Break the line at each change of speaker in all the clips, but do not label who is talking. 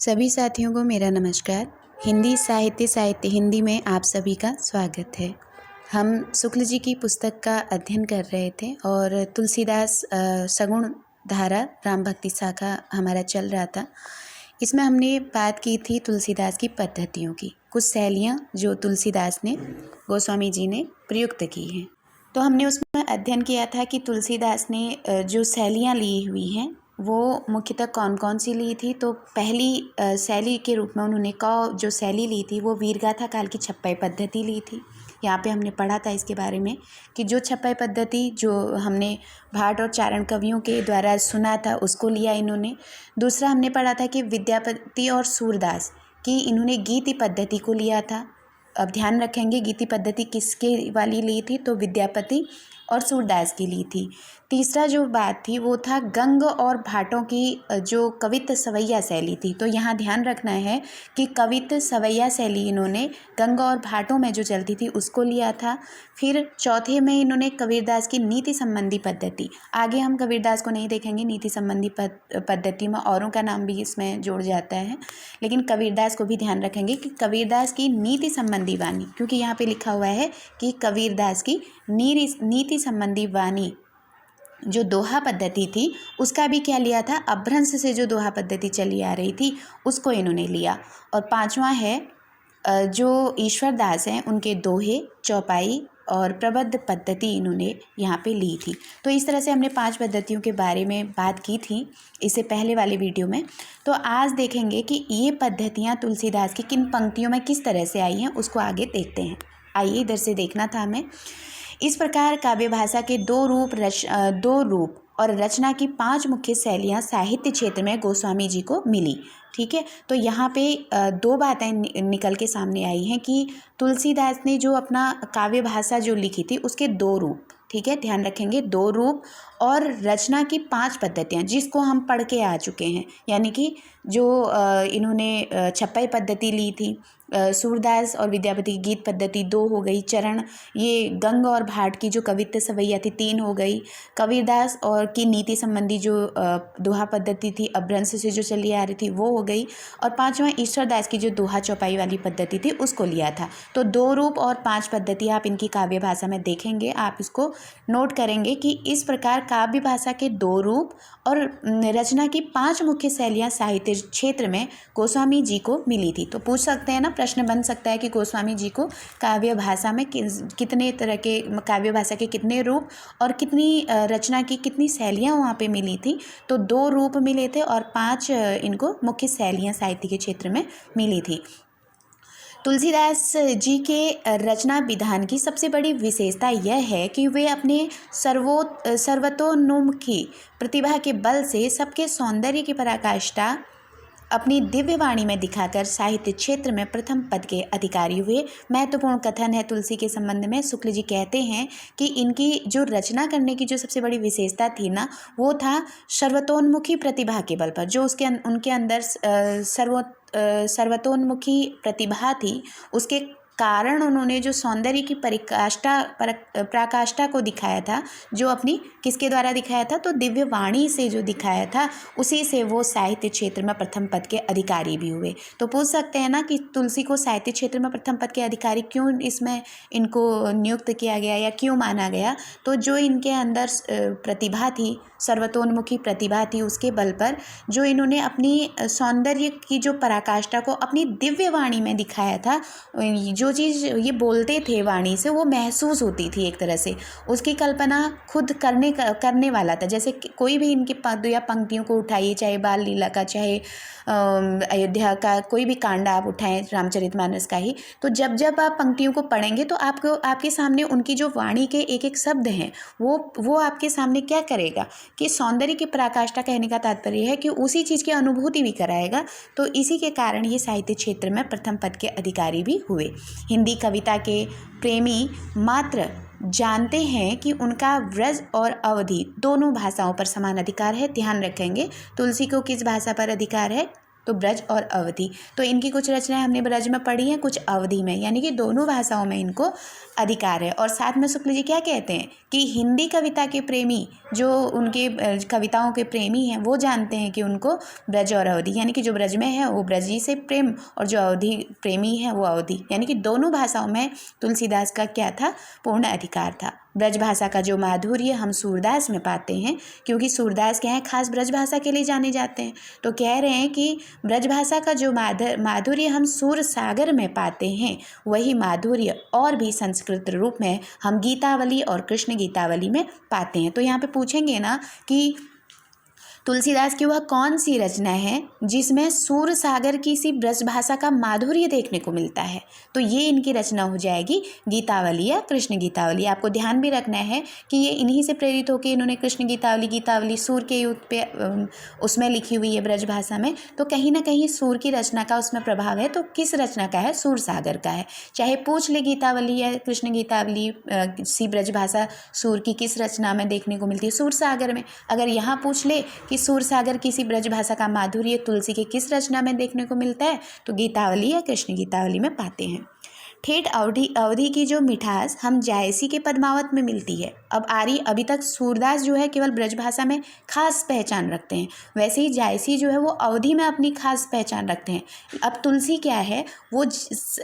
सभी साथियों को मेरा नमस्कार। हिंदी साहित्य हिंदी में आप सभी का स्वागत है। हम शुक्ल जी की पुस्तक का अध्ययन कर रहे थे और तुलसीदास सगुण धारा राम भक्ति शाखा हमारा चल रहा था। इसमें हमने बात की थी तुलसीदास की पद्धतियों की, कुछ शैलियाँ जो तुलसीदास ने गोस्वामी जी ने प्रयुक्त की हैं। तो हमने उसमें अध्ययन किया था कि तुलसीदास ने जो शैलियाँ ली हुई हैं वो मुख्यतः कौन कौन सी ली थी। तो पहली शैली के रूप में उन्होंने जो शैली ली थी वो वीरगाथा काल की छप्पई पद्धति ली थी। यहाँ पे हमने पढ़ा था इसके बारे में कि जो छप्पई पद्धति जो हमने भाट और चारण कवियों के द्वारा सुना था उसको लिया इन्होंने। दूसरा हमने पढ़ा था कि विद्यापति और सूरदास की इन्होंने गीति पद्धति को लिया था। अब ध्यान रखेंगे गीति पद्धति किसके वाली ली थी, तो विद्यापति और सूरदास की ली थी। तीसरा जो बात थी वो था गंग और भाटों की जो कवित्त सवैया शैली थी। तो यहाँ ध्यान रखना है कि कवित्त सवैया शैली इन्होंने गंग और भाटों में जो चलती थी उसको लिया था। फिर चौथे में इन्होंने कबीरदास की नीति संबंधी पद्धति, आगे हम कबीरदास को नहीं देखेंगे, नीति संबंधी पद्धति में औरों का नाम भी इसमें जुड़ जाता है, लेकिन कबीरदास को भी ध्यान रखेंगे कि कबीरदास की नीति संबंधी वाणी, क्योंकि यहाँ पे लिखा हुआ है कि कबीरदास की नीति संबंधी वाणी जो दोहा पद्धति थी उसका भी क्या लिया था, अपभ्रंश से जो दोहा पद्धति चली आ रही थी उसको इन्होंने लिया। और पांचवा है जो ईश्वरदास हैं उनके दोहे, चौपाई और प्रबद्ध पद्धति इन्होंने यहाँ पे ली थी। तो इस तरह से हमने 5 पद्धतियों के बारे में बात की थी इससे पहले वाले वीडियो में। तो आज देखेंगे कि ये पद्धतियाँ तुलसीदास की किन पंक्तियों में किस तरह से आई हैं, उसको आगे देखते हैं। आइए, इधर से देखना था हमें। इस प्रकार काव्य भाषा के दो रूप और रचना की 5 मुख्य शैलियाँ साहित्य क्षेत्र में गोस्वामी जी को मिली। ठीक है, तो यहाँ पे 2 बातें निकल के सामने आई हैं कि तुलसीदास ने जो अपना काव्य भाषा जो लिखी थी उसके 2 रूप, ठीक है, ध्यान रखेंगे 2 रूप और रचना की 5 पद्धतियाँ जिसको हम पढ़ के आ चुके हैं। यानी कि जो इन्होंने छप्पई पद्धति ली थी, सूरदास और विद्यापति की गीत पद्धति 2 हो गई, चरण ये गंग और भाट की जो कवित्त सवैया थी 3 हो गई, कबीरदास और की नीति संबंधी जो दोहा पद्धति थी अपभ्रंश से जो चली आ रही थी वो हो गई, और 5वां ईश्वरदास की जो दोहा चौपाई वाली पद्धति थी उसको लिया था। तो 2 रूप और 5 पद्धति आप इनकी काव्य भाषा में देखेंगे, आप इसको नोट करेंगे कि इस प्रकार काव्य भाषा के 2 रूप और रचना की 5 मुख्य शैलियाँ साहित्य क्षेत्र में गोस्वामी जी को मिली थी। तो पूछ सकते हैं ना, प्रश्न बन सकता है कि गोस्वामी जी को काव्य भाषा में कितने तरह के काव्य भाषा के कितने रूप और कितनी रचना की कितनी शैलियाँ वहाँ पे मिली थी। तो 2 रूप मिले थे और 5 इनको मुख्य शैलियाँ साहित्य के क्षेत्र में मिली थी। तुलसीदास जी के रचना विधान की सबसे बड़ी विशेषता यह है कि वे अपने सर्वतोन्मुखी प्रतिभा के बल से सबके सौंदर्य की पराकाष्ठा अपनी दिव्य वाणी में दिखाकर साहित्य क्षेत्र में प्रथम पद के अधिकारी हुए। महत्वपूर्ण कथन है तुलसी के संबंध में। शुक्ल जी कहते हैं कि इनकी जो रचना करने की जो सबसे बड़ी विशेषता थी ना, वो था सर्वतोन्मुखी प्रतिभा के बल पर। जो उनके अंदर सर्वतोन्मुखी प्रतिभा थी उसके कारण उन्होंने जो सौंदर्य की पराकाष्ठा को दिखाया था, जो अपनी किसके द्वारा दिखाया था, तो दिव्य वाणी से जो दिखाया था, उसी से वो साहित्य क्षेत्र में प्रथम पद के अधिकारी भी हुए। तो पूछ सकते हैं ना कि तुलसी को साहित्य क्षेत्र में प्रथम पद के अधिकारी क्यों इसमें इनको नियुक्त किया गया या क्यों माना गया। तो जो इनके अंदर प्रतिभा थी, सर्वतोन्मुखी प्रतिभा थी, उसके बल पर जो इन्होंने अपनी सौंदर्य की जो पराकाष्ठा को अपनी दिव्य वाणी में दिखाया था, जो चीज़ ये बोलते थे वाणी से वो महसूस होती थी एक तरह से, उसकी कल्पना खुद करने वाला था। जैसे कोई भी इनके पद या पंक्तियों को उठाइए, चाहे बाल लीला का, चाहे अयोध्या का कोई भी कांड आप उठाएं, रामचरितमानस का ही, तो जब आप पंक्तियों को पढ़ेंगे तो आपके सामने उनकी जो वाणी के एक एक शब्द हैं वो आपके सामने क्या करेगा कि सौंदर्य की पराकाष्ठा कहने का तात्पर्य है कि उसी चीज़ की अनुभूति भी कराएगा। तो इसी के कारण ये साहित्य क्षेत्र में प्रथम पद के अधिकारी भी हुए। हिंदी कविता के प्रेमी मात्र जानते हैं कि उनका व्रज और अवधी दोनों भाषाओं पर समान अधिकार है। ध्यान रखेंगे तुलसी को किस भाषा पर अधिकार है, तो ब्रज और अवधी। तो इनकी कुछ रचनाएं हमने ब्रज में पढ़ी हैं, कुछ अवधी में, यानी कि दोनों भाषाओं में इनको अधिकार है। और साथ में शुक्ल जी क्या कहते हैं कि हिंदी कविता के प्रेमी, जो उनके कविताओं के प्रेमी हैं, वो जानते हैं कि उनको ब्रज और अवधी, यानी कि जो ब्रज में है वो ब्रजी से प्रेम, और जो अवधी प्रेमी है वो अवधी, यानी कि दोनों भाषाओं में तुलसीदास का क्या था, पूर्ण अधिकार था। ब्रज भाषा का जो माधुर्य हम सूरदास में पाते हैं, क्योंकि सूरदास क्या है, खास ब्रज भाषा के लिए जाने जाते हैं, तो कह रहे हैं कि ब्रज भाषा का जो माधुर्य हम सूर सागर में पाते हैं, वही माधुर्य और भी संस्कृत रूप में हम गीतावली और कृष्ण गीतावली में पाते हैं। तो यहाँ पे पूछेंगे ना कि तुलसीदास की वह कौन सी रचना है जिसमें सूर सागर की सी ब्रज भाषा का माधुर्य देखने को मिलता है, तो ये इनकी रचना हो जाएगी गीतावली या कृष्ण गीतावली। आपको ध्यान भी रखना है कि ये इन्हीं से प्रेरित होकर इन्होंने कृष्ण गीतावली सूर के युग पे उसमें लिखी हुई है ब्रज भाषा में, तो कहीं ना कहीं सूर की रचना का उसमें प्रभाव है। तो किस रचना का है, सूर सागर का है। चाहे पूछ ले गीतावली या कृष्ण गीतावली सी ब्रज भाषा सूर की किस रचना में देखने को मिलती है, सूर सागर में। अगर यहाँ पूछ ले कि सूर सागर किसी ब्रज भाषा का माधुर्य तुलसी के किस रचना में देखने को मिलता है, तो गीतावली या कृष्ण गीतावली में पाते हैं। ठेठ अवधि की जो मिठास हम जायसी के पद्मावत में मिलती है। अब आर्य अभी तक सूरदास जो है केवल ब्रज भाषा में खास पहचान रखते हैं, वैसे ही जायसी जो है वो अवधि में अपनी खास पहचान रखते हैं। अब तुलसी क्या है, वो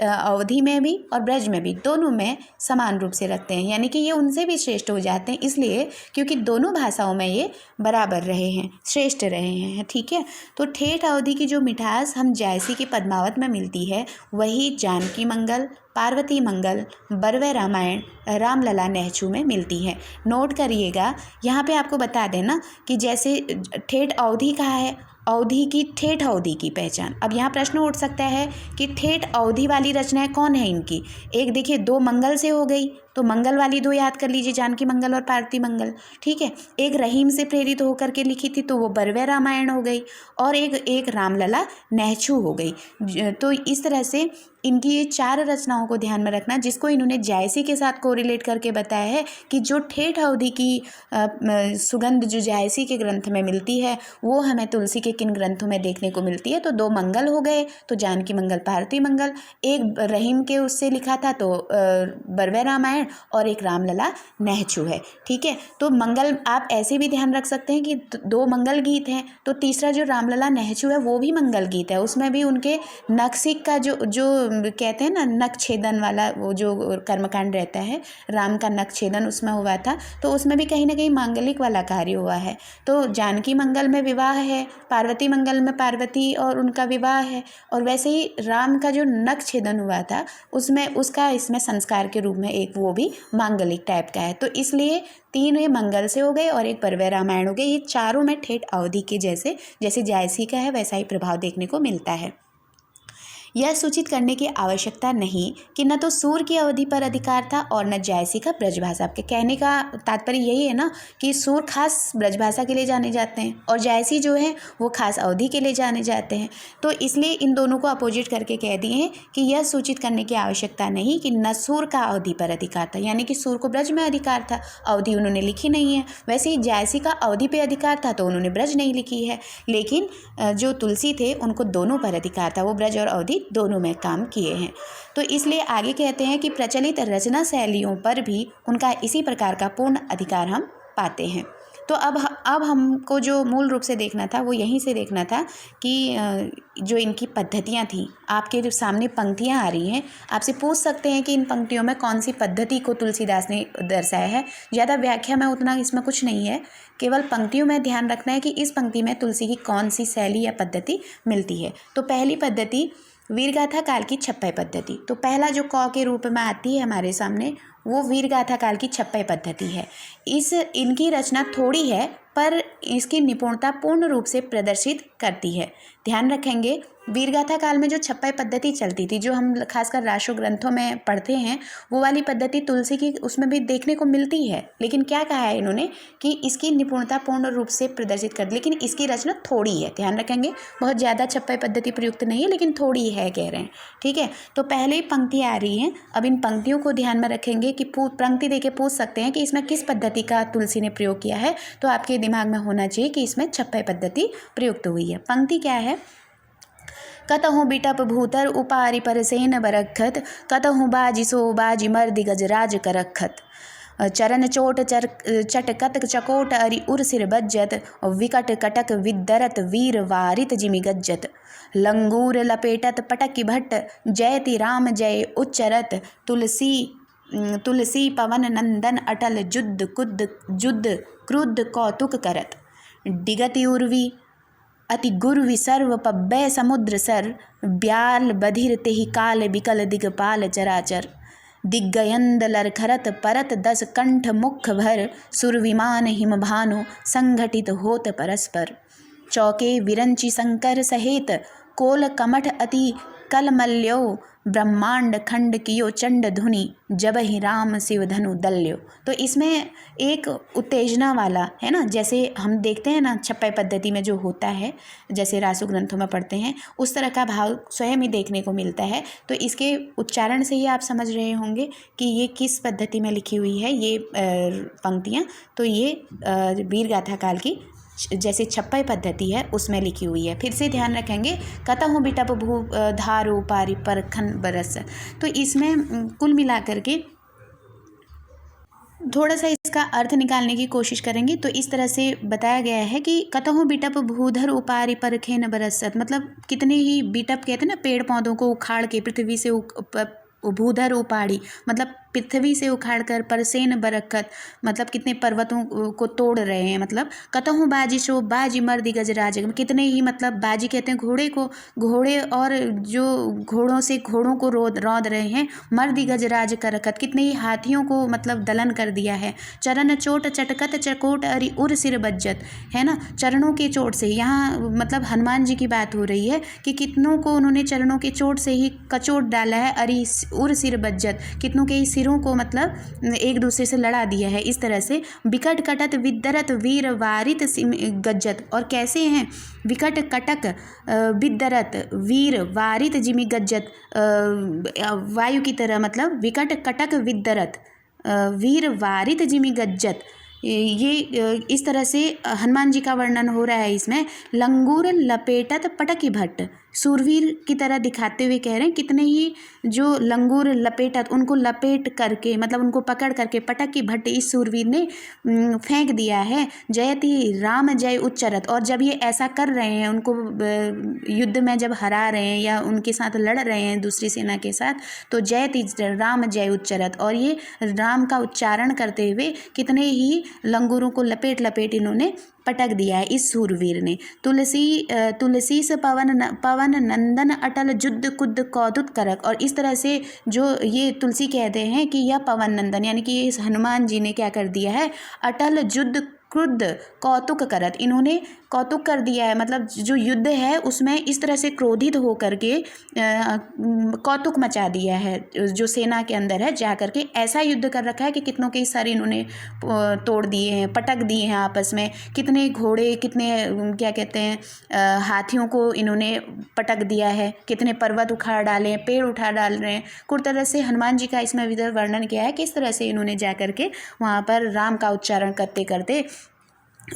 अवधि में भी और ब्रज में भी, दोनों में समान रूप से रखते हैं, यानी कि ये उनसे भी श्रेष्ठ हो जाते हैं, इसलिए क्योंकि दोनों भाषाओं में ये बराबर रहे हैं, श्रेष्ठ रहे हैं। ठीक है, तो ठेठ अवधि की जो मिठास हम जायसी के पद्मावत में मिलती है, वही जानकी मंगल, पार्वती मंगल, बरवे रामायण, रामलला नेहचू में मिलती है। नोट करिएगा, यहाँ पे आपको बता देना कि जैसे ठेठ अवधि कहा है, अवधि की ठेठ अवधि की पहचान। अब यहाँ प्रश्न उठ सकता है कि ठेठ अवधि वाली रचनाएं कौन है इनकी। एक देखिए, दो मंगल से हो गई, तो मंगल वाली दो याद कर लीजिए, जानकी मंगल और पार्वती मंगल। ठीक है, एक रहीम से प्रेरित होकर के लिखी थी, तो वो बरवे रामायण हो गई, और एक रामलला नेहचू हो गई। तो इस तरह से इनकी ये चार रचनाओं को ध्यान में रखना, जिसको इन्होंने जायसी के साथ कोरिलेट करके बताया है कि जो ठेठ अवधि की सुगंध जो जायसी के ग्रंथ में मिलती है, वो हमें तुलसी के किन ग्रंथों में देखने को मिलती है। तो दो मंगल हो गए, तो जानकी मंगल, पार्वती मंगल, एक रहीम के उससे लिखा था तो बरवे रामायण, और एक रामलला नेहचू है। ठीक है, तो मंगल आप ऐसे भी ध्यान रख सकते हैं कि दो मंगल गीत हैं, तो तीसरा जो रामलला नेहचू है वो भी मंगल गीत है। उसमें भी उनके नखसिक का जो कहते हैं ना, नख छेदन वाला वो जो कर्मकांड रहता है, राम का नख छेदन उसमें हुआ था, तो उसमें भी कहीं ना कहीं मांगलिक वाला कार्य हुआ है। तो जानकी मंगल में विवाह है, पार्वती मंगल में पार्वती और उनका विवाह है, और वैसे ही राम का जो नख छेदन हुआ था उसमें उसका इसमें संस्कार के रूप में एक वो भी मांगलिक टाइप का है। तो इसलिए तीन ये मंगल से हो गए और एक बरवे रामायण हो गए। ये चारों में ठेठ अवधि के जैसे जायसी का है वैसा ही प्रभाव देखने को मिलता है। यह सूचित करने की आवश्यकता नहीं कि न तो सूर की अवधि पर अधिकार था और न जायसी का ब्रजभाषा। आपके कहने का तात्पर्य यही है ना कि सूर खास ब्रजभाषा के लिए जाने जाते हैं और जायसी जो है वो खास अवधि के लिए जाने जाते हैं। तो इसलिए इन दोनों को अपोजिट करके कह दिए हैं कि यह सूचित करने की आवश्यकता नहीं कि न सूर का अवधि पर अधिकार था, यानी कि सूर को ब्रज में अधिकार था, अवधि उन्होंने लिखी नहीं है। वैसे ही जायसी का अवधि पे अधिकार था तो उन्होंने ब्रज नहीं लिखी है, लेकिन जो तुलसी थे उनको दोनों पर अधिकार था, वो ब्रज और अवधि दोनों में काम किए हैं। तो इसलिए आगे कहते हैं कि प्रचलित रचना शैलियों पर भी उनका इसी प्रकार का पूर्ण अधिकार हम पाते हैं। तो अब हमको जो मूल रूप से देखना था वो यहीं से देखना था कि जो इनकी पद्धतियाँ थी, आपके जो सामने पंक्तियाँ आ रही हैं, आपसे पूछ सकते हैं कि इन पंक्तियों में कौन सी पद्धति को तुलसीदास ने दर्शाया है। ज़्यादा व्याख्या में उतना इसमें कुछ नहीं है, केवल पंक्तियों में ध्यान रखना है कि इस पंक्ति में तुलसी की कौन सी शैली या पद्धति मिलती है। तो पहली पद्धति वीरगाथा काल की छप्पय पद्धति। तो पहला जो क के रूप में आती है हमारे सामने वो वीरगाथा काल की छप्पय पद्धति है। इनकी रचना थोड़ी है पर इसकी निपुणता पूर्ण रूप से प्रदर्शित करती है। ध्यान रखेंगे, वीरगाथा काल में जो छप्पय पद्धति चलती थी, जो हम खासकर राशो ग्रंथों में पढ़ते हैं, वो वाली पद्धति तुलसी की उसमें भी देखने को मिलती है। लेकिन क्या कहा है इन्होंने कि इसकी निपुणता पूर्ण रूप से प्रदर्शित कर, लेकिन इसकी रचना थोड़ी है। ध्यान रखेंगे, बहुत ज़्यादा छप्पय पद्धति प्रयुक्त नहीं है, लेकिन थोड़ी है कह रहे हैं। ठीक है, तो पहले ही पंक्ति आ रही हैं। अब इन पंक्तियों को ध्यान में रखेंगे कि पंक्ति देके पूछ सकते हैं कि इसमें किस पद्धति का तुलसी ने प्रयोग किया है, तो आपके दिमाग में होना चाहिए कि इसमें छप्पय पद्धति प्रयुक्त हुई है। पंक्ति क्या है? कतहु बिटप भूतर उपारि परसेन बरखत, कतहु बाजी सो बाजी मर्दि गजराज करखत। चरण चोट चटकत चकोट अरि उर सिर बज्जत, विकट कटक विदरत वीर वारित जिमि गज्जत। लंगूर लपेटत पटकि भट्ट, जयति राम जय उच्चरत, तुलसी पवन नंदन अटल जुद्ध क्रुद्ध कौतुक करत। डिगति उर्वी अति गुर्वी सर्व पब्बै समुद्र सर, ब्याल बधिर तेहि काल बिकल दिगपाल चराचर। दिग्गयंद लरखरत परत दस कंठ मुख भर, सुरविमान हिम भानु संघटित होत परस्पर। चौके विरंचि शंकर सहेत, कोल कमठ अति कलमल्यो, ब्रह्मांड खंड कियो चंड धुनि, जबहि राम शिव धनु दल्यो। तो इसमें एक उत्तेजना वाला है ना, जैसे हम देखते हैं ना छप्पय पद्धति में जो होता है, जैसे रासु ग्रंथों में पढ़ते हैं, उस तरह का भाव स्वयं ही देखने को मिलता है। तो इसके उच्चारण से ही आप समझ रहे होंगे कि ये किस पद्धति में लिखी हुई है ये पंक्तियाँ। तो ये वीर गाथा काल की जैसे छप्पय पद्धति है उसमें लिखी हुई है। फिर से ध्यान रखेंगे, कतहु बिटप भू धारो पारि परखन बरस। तो इसमें कुल मिलाकर के थोड़ा सा इसका अर्थ निकालने की कोशिश करेंगे। तो इस तरह से बताया गया है कि कतहु बिटप भूधर उपारि परखेन बरसत, मतलब कितने ही बिटप कहते हैं ना पेड़ पौधों को उखाड़ के पृथ्वी से भूधर उपाड़ी मतलब पृथ्वी से उखाड़कर, परसेन बरखत मतलब कितने पर्वतों को तोड़ रहे हैं। मतलब कतहु बाजी सो बाजी मर्दि गजराज, कितने ही मतलब बाजी कहते हैं घोड़े को, घोड़े और जो घोड़ों से घोड़ों को रौंद रहे हैं। मर्दि गजराज करखत, कितने ही हाथियों को मतलब दलन कर दिया है। चरण चोट चटकत चकोट अरि उर सिर बज्जत, है ना, चरणों के चोट से, यहाँ मतलब हनुमान जी की बात हो रही है कि कितनों को उन्होंने चरणों के चोट से ही कचोट डाला है। अरि उर सिर बज्जत, कितनों के सिरों को मतलब एक दूसरे से लड़ा दिया है। इस तरह से विकट कटत विदरत वीर वारित गज्जत, और कैसे हैं विकट कटक विदरत वीर वारित जिमि गज्जत, वायु की तरह मतलब विकट कटक विदरत वीर वारित जिमि गज्जत। ये इस तरह से हनुमान जी का वर्णन हो रहा है इसमें। लंगूर लपेटत पटकि भट्ट, सूरवीर की तरह दिखाते हुए कह रहे हैं कितने ही जो लंगूर लपेटत, उनको लपेट करके मतलब उनको पकड़ करके पटकि भट्ट इस सूरवीर ने फेंक दिया है। जयति राम जय उच्चरत, और जब ये ऐसा कर रहे हैं, उनको युद्ध में जब हरा रहे हैं या उनके साथ लड़ रहे हैं दूसरी सेना के साथ, तो जयति राम जय उच्चरत, और ये राम का उच्चारण करते हुए कितने ही लंगूरों को लपेट इन्होंने पटक दिया है इस सूरवीर ने। तुलसी से पवन नंदन अटल जुद्ध कुद्ध कौतुक करक, और इस तरह से जो ये तुलसी कहते हैं कि यह पवन नंदन यानी कि इस हनुमान जी ने क्या कर दिया है, अटल जुद्ध क्रुद्ध कौतुक करत, इन्होंने कौतुक कर दिया है। मतलब जो युद्ध है उसमें इस तरह से क्रोधित होकर के कौतुक मचा दिया है जो सेना के अंदर है, जा करके ऐसा युद्ध कर रखा है कि कितनों के सर इन्होंने तोड़ दिए हैं, पटक दिए हैं आपस में। कितने घोड़े, कितने क्या कहते हैं हाथियों को इन्होंने पटक दिया है, कितने पर्वत उखाड़ डाले हैं, पेड़ उठा डाल रहे हैं। कुछ तरह से हनुमान जी का इसमें वर्णन किया है किस तरह से इन्होंने जा करके वहाँ पर राम का उच्चारण करते करते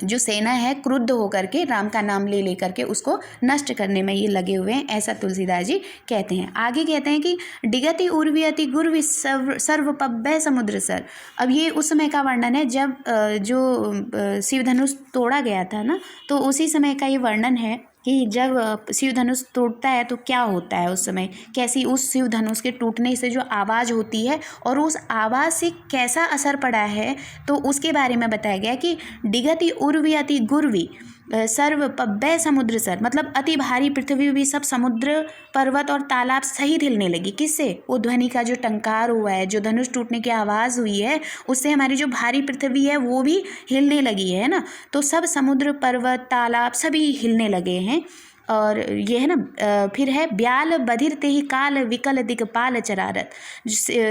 जो सेना है क्रुद्ध होकर के राम का नाम ले लेकर के उसको नष्ट करने में ये लगे हुए हैं, ऐसा तुलसीदास जी कहते हैं। आगे कहते हैं कि डिगति उर्वी अति गुर्वी सर्व पब्बै समुद्र सर। अब ये उस समय का वर्णन है जब जो शिव धनुष तोड़ा गया था ना, तो उसी समय का ये वर्णन है कि जब शिव धनुष टूटता है तो क्या होता है उस समय, कैसी उस शिव धनुष के टूटने से जो आवाज़ होती है और उस आवाज़ से कैसा असर पड़ा है, तो उसके बारे में बताया गया कि डिगति उर्वी अति गुर्वी सर्व पब्बै समुद्र सर, मतलब अति भारी पृथ्वी भी सब समुद्र पर्वत और तालाब सहित हिलने लगी। किससे? वो ध्वनि का जो टंकार हुआ है, जो धनुष टूटने की आवाज़ हुई है, उससे हमारी जो भारी पृथ्वी है वो भी हिलने लगी है ना। तो सब समुद्र पर्वत तालाब सभी हिलने लगे हैं। और ये है ना, फिर है ब्याल बधिर तेहि काल विकल दिगपाल चरारत।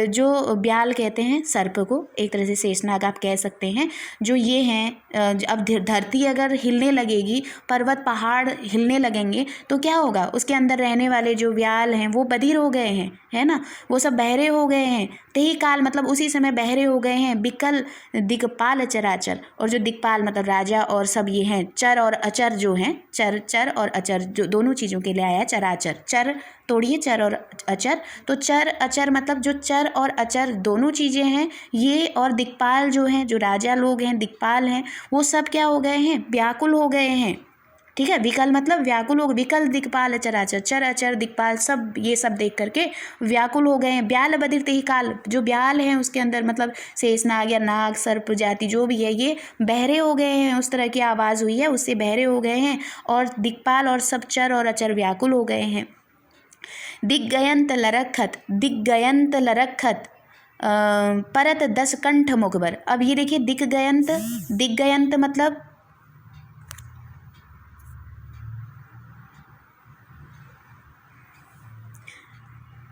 जो ब्याल कहते हैं सर्प को, एक तरह से शेषनाग आप कह सकते हैं। जो ये हैं, अब धरती अगर हिलने लगेगी, पर्वत पहाड़ हिलने लगेंगे तो क्या होगा, उसके अंदर रहने वाले जो ब्याल हैं वो बधिर हो गए हैं, है ना, वो सब बहरे हो गए हैं। तेहि काल मतलब उसी समय बहरे हो गए हैं। विकल दिगपाल चराचर, और जो दिगपाल मतलब राजा और सब ये हैं, चर और अचर जो हैं, चर और अचर जो दोनों चीज़ों के लिए आया चराचर। चर तोड़िए, चर और अचर। तो चर अचर मतलब जो चर और अचर दोनों चीज़ें हैं ये, और दिक्पाल जो हैं, जो राजा लोग हैं, दिक्पाल हैं, वो सब क्या हो गए हैं, व्याकुल हो गए हैं। ठीक है, विकल मतलब व्याकुल हो, विकल दिक्पाल चराचर, चर अचर दिक्पाल सब, ये सब देख करके व्याकुल हो गए हैं। ब्याल बदिरते ही काल, जो ब्याल हैं उसके अंदर मतलब शेषनाग या नाग सर्प जाति जो भी है ये बहरे हो गए हैं, उस तरह की आवाज़ हुई है उससे बहरे हो गए हैं, और दिक्पाल और सब चर और अचर व्याकुल हो गए हैं। दिग्गयंत लरखत, दिग्गयंत लरखत परत 10 कंठ मुखबर। अब ये देखिए दिग्गयंत, दिग्गयंत मतलब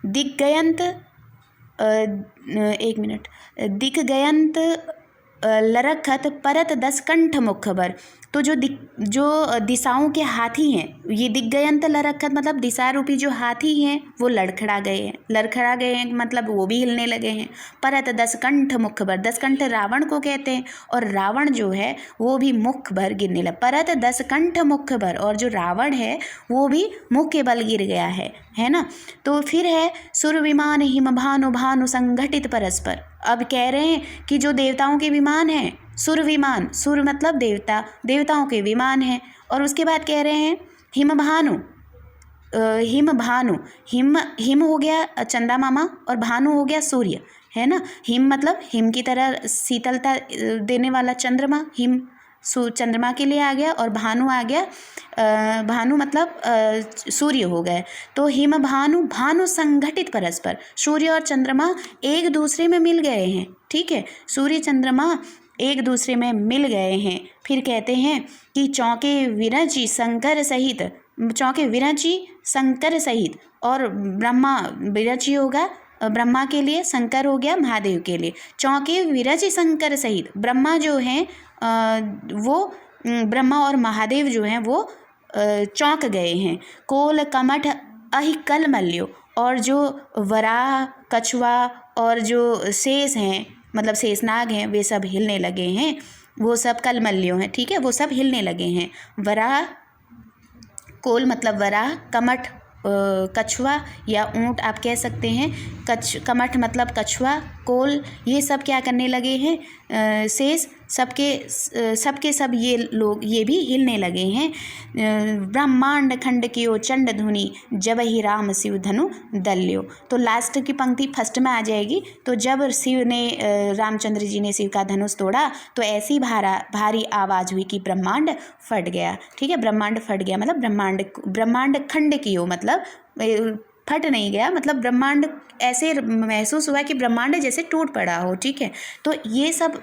दिग्गयंत, एक मिनट, दिग्गयंत लरखत परत 10 कंठ मुखबर। तो जो दिशाओं के हाथी हैं, ये दिग्गयंत लरखत मतलब दिशा रूपी जो हाथी हैं वो लड़खड़ा गए हैं, लड़खड़ा गए हैं मतलब वो भी हिलने लगे हैं। परत 10 कंठ मुखबर, 10 कंठ रावण को कहते हैं, और रावण जो है वो भी मुख भर गिरने लगा। परत 10 कंठ मुखबर, और जो रावण है वो भी मुख के बल गिर गया है ना। तो फिर है सुर विमान हिम भानु भानु संगठित परस्पर। अब कह रहे हैं कि जो देवताओं के विमान हैं, सुर विमान, सुर मतलब देवता, देवताओं के विमान हैं। और उसके बाद कह रहे हैं him Bhanu, him Bhanu, him him हो गया चंदा मामा, और भानु हो गया सूर्य, है ना। हिम मतलब हिम की तरह शीतलता देने वाला चंद्रमा, हिम चंद्रमा के लिए आ गया, और भानु आ गया, भानु मतलब सूर्य हो गए। तो हिम भानु, भानु संगठित परस्पर, सूर्य और चंद्रमा एक दूसरे में मिल गए हैं। ठीक है, सूर्य चंद्रमा एक दूसरे में मिल गए हैं। फिर कहते हैं कि चौके विरंची शंकर सहित, चौके विरंची शंकर सहित, और ब्रह्मा विरंची होगा ब्रह्मा के लिए, शंकर हो गया महादेव के लिए। चौके विरच शंकर सहित, ब्रह्मा जो हैं वो ब्रह्मा और महादेव जो हैं वो चौंक गए हैं। कोल कमठ अहि कल मल्यो, और जो वराह, कछुआ और जो शेष हैं मतलब शेषनाग हैं वे सब हिलने लगे हैं, वो सब कलमल्यों हैं। ठीक है, वो सब हिलने लगे हैं। वराह, कोल मतलब वराह, कमठ कछुआ या ऊंट आप कह सकते हैं, कमठ मतलब कछुआ, कोल, ये सब क्या करने लगे हैं, शेष सबके सब ये लोग ये भी हिलने लगे हैं। ब्रह्मांड खंड कियो चंड धुनि जब ही राम शिव धनु दल्यो। तो लास्ट की पंक्ति फर्स्ट में आ जाएगी। तो जब शिव ने रामचंद्र जी ने शिव का धनुष तोड़ा तो ऐसी भारी आवाज़ हुई कि ब्रह्मांड फट गया। ठीक है, ब्रह्मांड फट गया मतलब ब्रह्मांड खंड कियो मतलब फट नहीं गया, मतलब ब्रह्मांड ऐसे महसूस हुआ कि ब्रह्मांड जैसे टूट पड़ा हो। ठीक है, तो ये सब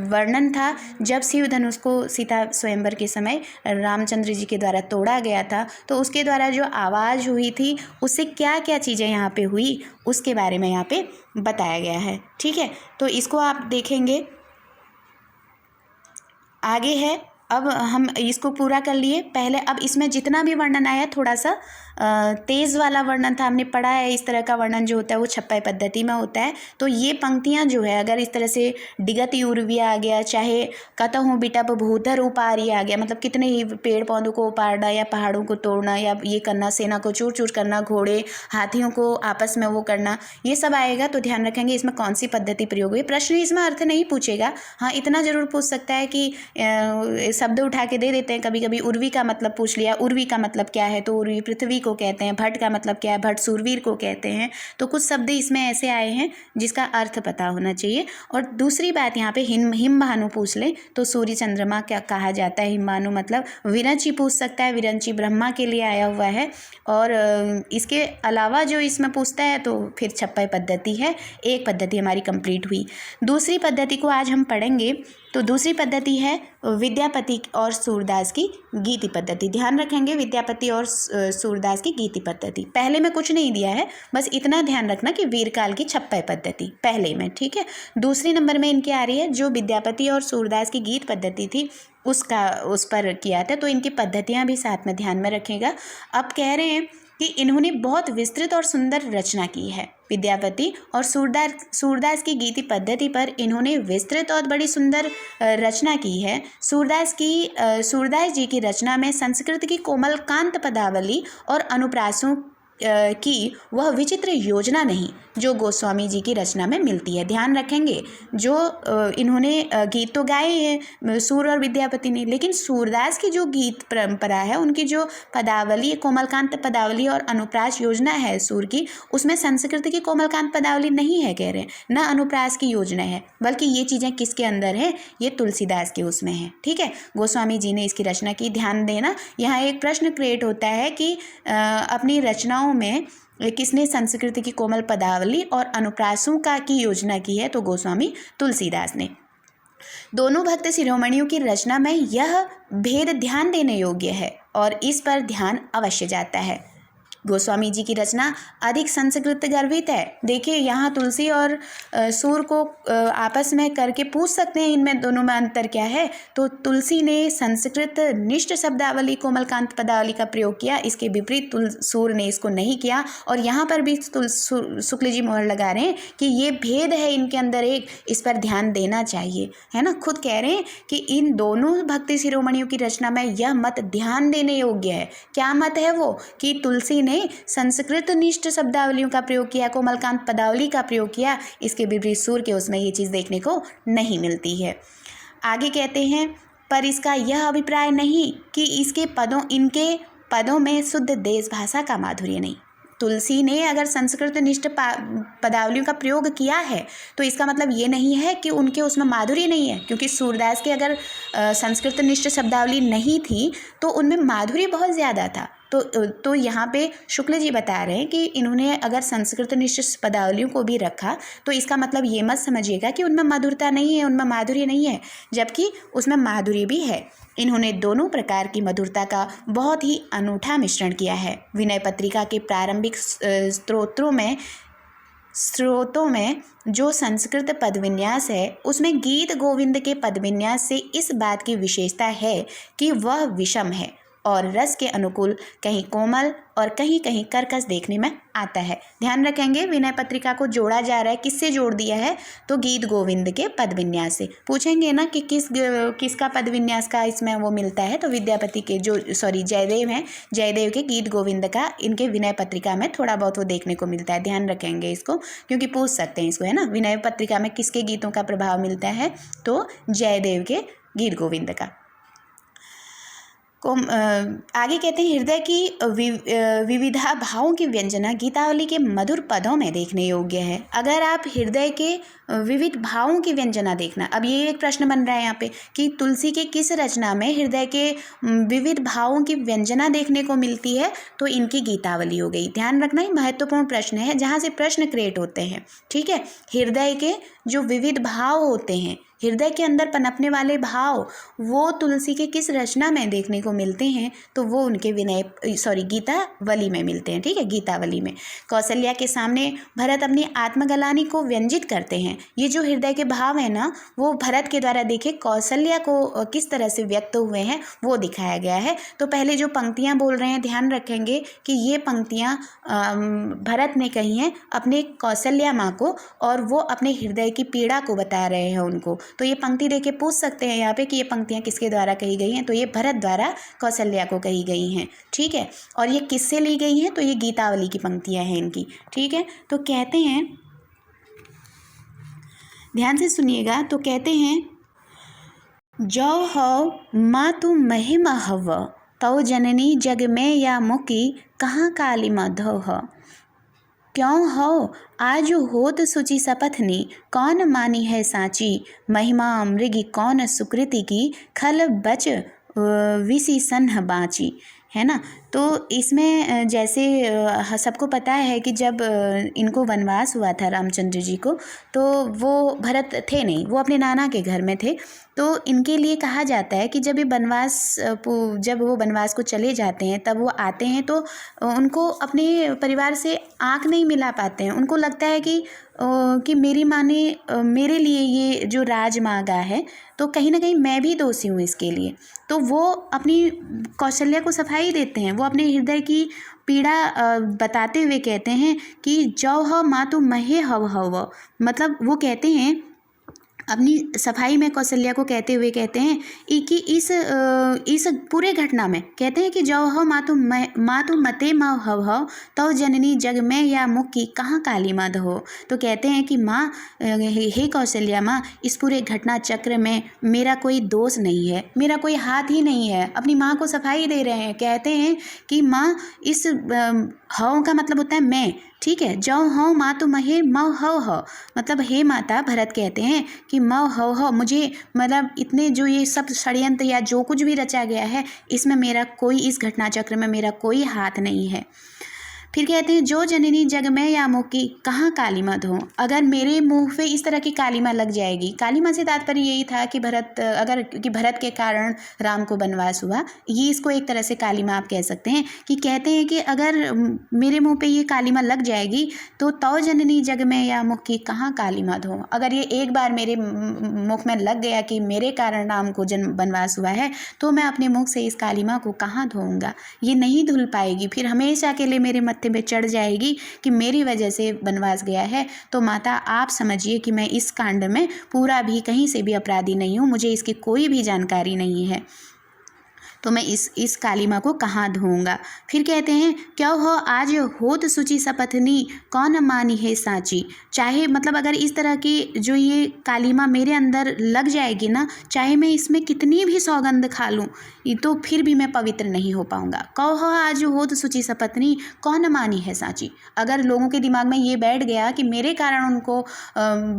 वर्णन था जब शिव धनुष को सीता स्वयंवर के समय रामचंद्र जी के द्वारा तोड़ा गया था। तो उसके द्वारा जो आवाज़ हुई थी उससे क्या क्या चीज़ें यहाँ पे हुई उसके बारे में यहाँ पे बताया गया है। ठीक है, तो इसको आप देखेंगे। आगे है, अब हम इसको पूरा कर लिए। पहले अब इसमें जितना भी वर्णन आया थोड़ा सा तेज़ वाला वर्णन था, हमने पढ़ा है इस तरह का वर्णन जो होता है वो छप्पई पद्धति में होता है। तो ये पंक्तियाँ जो है अगर इस तरह से डिगत यूर्वी आ गया, चाहे कतहु बिटप भूधर उपारी आ गया, मतलब कितने ही पेड़ पौधों को उपाड़ना या पहाड़ों को तोड़ना या ये करना, सेना को चूर चूर करना, घोड़े हाथियों को आपस में वो करना, ये सब आएगा तो ध्यान रखेंगे इसमें कौन सी पद्धति प्रयोग हुई। प्रश्न इसमें अर्थ नहीं पूछेगा, हाँ इतना जरूर पूछ सकता है कि शब्द उठा के दे देते हैं कभी कभी। उर्वी का मतलब पूछ लिया, उर्वी का मतलब क्या है, तो उर्वी पृथ्वी को कहते हैं। भट्ट का मतलब क्या है, भट्ट सूरवीर को कहते हैं। तो कुछ शब्द इसमें ऐसे आए हैं जिसका अर्थ पता होना चाहिए। और दूसरी बात यहाँ पे हिम भानु पूछ ले तो सूर्य चंद्रमा क्या कहा जाता है। हिम भानु मतलब विरंची पूछ सकता है, विरंची ब्रह्मा के लिए आया हुआ है। और इसके अलावा जो इसमें पूछता है तो फिर छप्पई पद्धति है। एक पद्धति हमारी कंप्लीट हुई। दूसरी पद्धति को आज हम पढ़ेंगे। तो दूसरी पद्धति है विद्यापति और सूरदास की गीति पद्धति। ध्यान रखेंगे विद्यापति और सूरदास की गीति पद्धति। पहले में कुछ नहीं दिया है, बस इतना ध्यान रखना कि वीरकाल की छप्पई पद्धति पहले में। ठीक है, दूसरे नंबर में इनकी आ रही है जो विद्यापति और सूरदास की गीत पद्धति थी उस पर किया था। तो इनकी पद्धतियाँ भी साथ में ध्यान में रखेगा। अब कह रहे हैं कि इन्होंने बहुत विस्तृत और सुंदर रचना की है। विद्यापति और सूरदास की गीति पद्धति पर इन्होंने विस्तृत और बड़ी सुंदर रचना की है। सूरदास जी की रचना में संस्कृत की कोमल कांत पदावली और अनुप्रासों की वह विचित्र योजना नहीं जो गोस्वामी जी की रचना में मिलती है। ध्यान रखेंगे, जो इन्होंने गीत तो गाए हैं सूर और विद्यापति ने, लेकिन सूरदास की जो गीत परंपरा है, उनकी जो पदावली, कोमलकांत पदावली और अनुप्रास योजना है सूर की, उसमें संस्कृत की कोमलकांत पदावली नहीं है कह रहे हैं, न अनुप्रास की योजना है, बल्कि ये चीज़ें किसके अंदर है, ये तुलसीदास के उसमें है। ठीक है, गोस्वामी जी ने इसकी रचना की। ध्यान देना, यहाँ एक प्रश्न क्रिएट होता है कि अपनी रचनाओं में किसने संस्कृत की कोमल पदावली और अनुप्रासों की योजना की है, तो गोस्वामी तुलसीदास ने। दोनों भक्त शिरोमणियों की रचना में यह भेद ध्यान देने योग्य है और इस पर ध्यान अवश्य जाता है। गोस्वामी जी की रचना अधिक संस्कृत गर्भित है। देखिए, यहाँ तुलसी और सूर को आपस में करके पूछ सकते हैं इनमें दोनों में अंतर क्या है। तो तुलसी ने संस्कृत निष्ठ शब्दावली कोमलकांत पदावली का प्रयोग किया, इसके विपरीत सूर ने इसको नहीं किया। और यहाँ पर भी शुक्ल जी मोहर लगा रहे हैं कि ये भेद है इनके अंदर एक, इस पर ध्यान देना चाहिए, है ना। खुद कह रहे हैं कि इन दोनों भक्ति शिरोमणियों की रचना में यह मत ध्यान देने योग्य है। क्या मत है वो, कि तुलसी ने संस्कृत निष्ठ शब्दावलियों का प्रयोग किया, कोमलकांत पदावली का प्रयोग किया, इसके विपरीत सूर के उसमें ये चीज़ देखने को नहीं मिलती है। आगे कहते हैं, पर इसका यह अभिप्राय नहीं कि इनके पदों में शुद्ध देश भाषा का माधुर्य नहीं। तुलसी ने अगर संस्कृत निष्ठ पदावलियों का प्रयोग किया है तो इसका मतलब ये नहीं है कि उनके उसमें माधुर्य नहीं है, क्योंकि सूरदास के अगर संस्कृत निष्ठ शब्दावली नहीं थी तो उनमें माधुर्य बहुत ज़्यादा था। तो यहाँ पे शुक्ल जी बता रहे हैं कि इन्होंने अगर संस्कृत निष्ठ पदावलियों को भी रखा तो इसका मतलब ये मत समझिएगा कि उनमें मधुरता नहीं है, उनमें माधुर्य नहीं है, जबकि उसमें माधुर्य भी है। इन्होंने दोनों प्रकार की मधुरता का बहुत ही अनूठा मिश्रण किया है। विनय पत्रिका के प्रारंभिक स्रोतों में जो संस्कृत पदविन्यास है, उसमें गीत गोविंद के पदविन्यास से इस बात की विशेषता है कि वह विषम है और रस के अनुकूल, कहीं कोमल और कहीं कहीं कर्कश देखने में आता है। ध्यान रखेंगे, विनय पत्रिका को जोड़ा जा रहा है, किससे जोड़ दिया है, तो गीत गोविंद के पदविन्यास से। पूछेंगे ना कि किसका पदविन्यास का इसमें वो मिलता है, तो विद्यापति के जयदेव हैं, जयदेव के गीत गोविंद का इनके विनय पत्रिका में थोड़ा बहुत वो देखने को मिलता है। ध्यान रखेंगे इसको, क्योंकि पूछ सकते हैं इसको, है ना। विनय पत्रिका में किसके गीतों का प्रभाव मिलता है, तो जयदेव के गीत गोविंद का। आगे कहते हैं, हृदय की विविधा भावों की व्यंजना गीतावली के मधुर पदों में देखने योग्य है। अगर आप हृदय के विविध भावों की व्यंजना देखना, अब ये एक प्रश्न बन रहा है यहाँ पे कि तुलसी के किस रचना में हृदय के विविध भावों की व्यंजना देखने को मिलती है, तो इनकी गीतावली हो गई। ध्यान रखना, ये महत्वपूर्ण प्रश्न है जहाँ से प्रश्न क्रिएट होते हैं। ठीक है, हृदय के जो विविध भाव होते हैं, हृदय के अंदर पनपने वाले भाव, वो तुलसी के किस रचना में देखने को मिलते हैं, तो वो उनके गीतावली में मिलते हैं। ठीक है, गीतावली में कौशल्या के सामने भरत अपनी आत्मग्लानि को व्यंजित करते हैं। ये जो हृदय के भाव है ना, वो भरत के द्वारा देखे कौशल्या को किस तरह से व्यक्त हुए हैं वो दिखाया गया है। तो पहले जो पंक्तियाँ बोल रहे हैं, ध्यान रखेंगे कि ये पंक्तियाँ भरत ने कही हैं अपने कौशल्या माँ को, और वो अपने हृदय की पीड़ा को बता रहे हैं उनको। तो ये पंक्ति देख के पूछ सकते हैं यहाँ पे कि ये पंक्तियाँ किसके द्वारा कही गई हैं, तो ये भरत द्वारा कौशल्या को कही गई हैं। ठीक है, और ये किससे ली गई हैं, तो ये गीतावली की पंक्तियाँ हैं इनकी। ठीक है, तो कहते हैं, ध्यान से सुनिएगा, तो कहते हैं, जो हो माँ तू महिमा हव, तो जननी जग में या मुकी, कहाँ काली मधो हो। क्यों हो आज होत सुचि सपथनी, कौन मानी है साची, महिमा मृगी कौन सुकृति की, खल बच विसी सन्ह बाची। है ना। तो इसमें जैसे सबको पता है कि जब इनको वनवास हुआ था रामचंद्र जी को, तो वो भरत थे नहीं, वो अपने नाना के घर में थे। तो इनके लिए कहा जाता है कि जब वो वनवास को चले जाते हैं, तब वो आते हैं तो उनको अपने परिवार से आँख नहीं मिला पाते हैं। उनको लगता है कि मेरी माँ ने मेरे लिए ये जो राज मांगा है, तो कहीं ना कहीं मैं भी दोषी हूँ इसके लिए। तो वो अपनी कौशल्या को सफाई देते हैं, वो अपने हृदय की पीड़ा बताते हुए कहते हैं कि जौ ह मातु महे हव हव, मतलब वो कहते हैं अपनी सफाई में कौशल्या को कहते हुए कहते हैं कि इस पूरे घटना में कहते हैं कि जौ हो मातु मते माँ हव हव तव जननी जग में या मुख की कहाँ काली मद हो। तो कहते हैं कि माँ, हे कौशल्या माँ, इस पूरे घटना चक्र में मेरा कोई दोष नहीं है, मेरा कोई हाथ ही नहीं है। अपनी माँ को सफाई दे रहे हैं, कहते हैं कि माँ, इस हव का मतलब होता है मैं, ठीक है। जौ हौ मातु महे मऊ हव हव, मतलब हे माता, भरत कहते हैं कि मऊ हव हव, मुझे मतलब इतने जो ये सब षड्यंत्र या जो कुछ भी रचा गया है, इसमें मेरा कोई, इस घटना चक्र में मेरा कोई हाथ नहीं है। फिर कहते हैं जो जननी जग में या मुँह की कहाँ कालीमा हो, अगर मेरे मुंह पे इस तरह की कालीमा लग जाएगी। कालीमा से तात्पर्य यही था कि भरत के कारण राम को वनवास हुआ, ये इसको एक तरह से कालीमा आप कह सकते हैं। कि कहते हैं कि अगर मेरे मुंह पे ये कालीमा लग जाएगी तो तौ जननी जग में या मुख की कहाँ कालीमा हो, अगर ये एक बार मेरे मुख में लग गया कि मेरे कारण राम को वनवास हुआ है, तो मैं अपने मुख से इस कालीमा को कहाँ धोऊंगा, ये नहीं धुल पाएगी, फिर हमेशा के लिए मेरे मत्थे में चढ़ जाएगी कि मेरी वजह से वनवास गया है। तो माता, आप समझिए कि मैं इस कांड में पूरा भी कहीं से भी अपराधी नहीं हूँ, मुझे इसकी कोई भी जानकारी नहीं है, तो मैं इस कालीमा को कहाँ धोऊंगा। फिर कहते हैं क्या हो आज होत सुचि सपथनी कौन मानी है साची, चाहे मतलब अगर इस तरह की जो ये कालीमा मेरे अंदर लग जाएगी ना, चाहे मैं इसमें कितनी भी सौगंध खा लूँ, तो फिर भी मैं पवित्र नहीं हो पाऊंगा। कहो आज होत सुचि सपथनी कौन मानी है साची, अगर लोगों के दिमाग में ये बैठ गया कि मेरे कारण उनको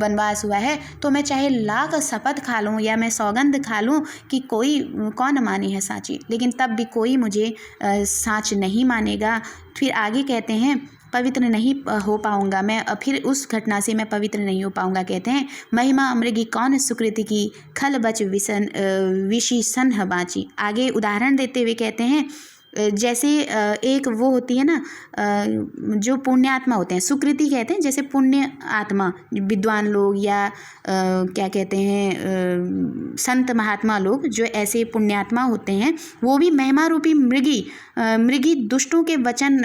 वनवास हुआ है, तो मैं चाहे लाख शपथ खा लूँ या मैं सौगंध खा लूँ कि कोई कौन मानी है साची, लेकिन तब भी कोई मुझे साच नहीं मानेगा। फिर आगे कहते हैं पवित्र नहीं हो पाऊंगा मैं, फिर उस घटना से मैं पवित्र नहीं हो पाऊंगा। कहते हैं महिमा मृगी कौन सुकृति की खल बच विषि सन बाची। आगे उदाहरण देते हुए कहते हैं जैसे एक वो होती है ना, जो पुण्यात्मा होते हैं, सुकृति कहते हैं, जैसे पुण्य आत्मा विद्वान लोग या क्या कहते हैं संत महात्मा लोग, जो ऐसे पुण्यात्मा होते हैं, वो भी महिमा रूपी मृगी दुष्टों के वचन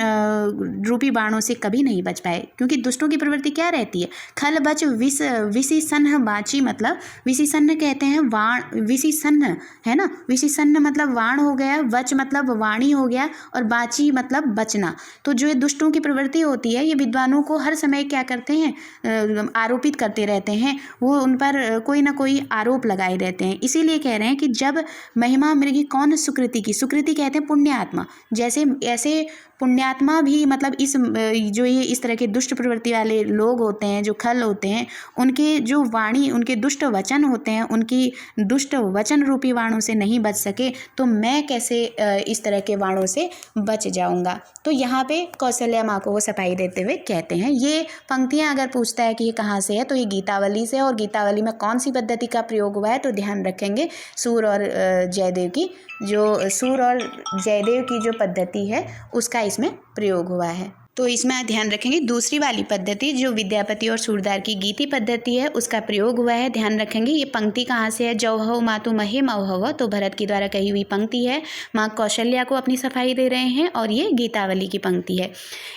रूपी बाणों से कभी नहीं बच पाए, क्योंकि दुष्टों की प्रवृत्ति क्या रहती है, खल बच विषि सन्न बाची, मतलब विषि सन्न कहते हैं वाण, विषि सन्न है ना, विषि सन्न मतलब वाण हो गया, वच मतलब वाणी हो गया, और बाची मतलब बचना। तो जो दुष्टों की प्रवृत्ति होती है, ये विद्वानों को हर समय क्या करते हैं, आरोपित करते रहते हैं, वो उन पर कोई ना कोई आरोप लगाए रहते हैं। इसीलिए कह रहे हैं कि जब महिमा मृगी कौन सुकृति की, सुकृति कहते हैं पुण्य आत्मा, जैसे ऐसे पुण्यात्मा भी मतलब जो ये इस तरह के दुष्ट प्रवृत्ति वाले लोग होते हैं, जो खल होते हैं, उनके जो वाणी, उनके दुष्ट वचन होते हैं, उनकी दुष्ट वचन रूपी वाणों से नहीं बच सके, तो मैं कैसे इस तरह के वाणों से बच जाऊंगा। तो यहाँ पे कौशल्या माँ को वो सफाई देते हुए कहते हैं। ये पंक्तियाँ अगर पूछता है कि ये कहाँ से है, तो ये गीतावली से, और गीतावली में कौन सी पद्धति का प्रयोग हुआ है, तो ध्यान रखेंगे सूर और जयदेव की, जो सूर और जयदेव की जो पद्धति है उसका इसमें प्रयोग हुआ है। तो इसमें ध्यान रखेंगे दूसरी वाली पद्धति जो विद्यापति और सूरदार की गीति पद्धति है उसका प्रयोग हुआ है। ध्यान रखेंगे ये पंक्ति कहाँ से है, जौ हो मातु महे मऊ हव, तो भरत के द्वारा कही हुई पंक्ति है, माँ कौशल्या को अपनी सफाई दे रहे हैं, और ये गीतावली की पंक्ति है।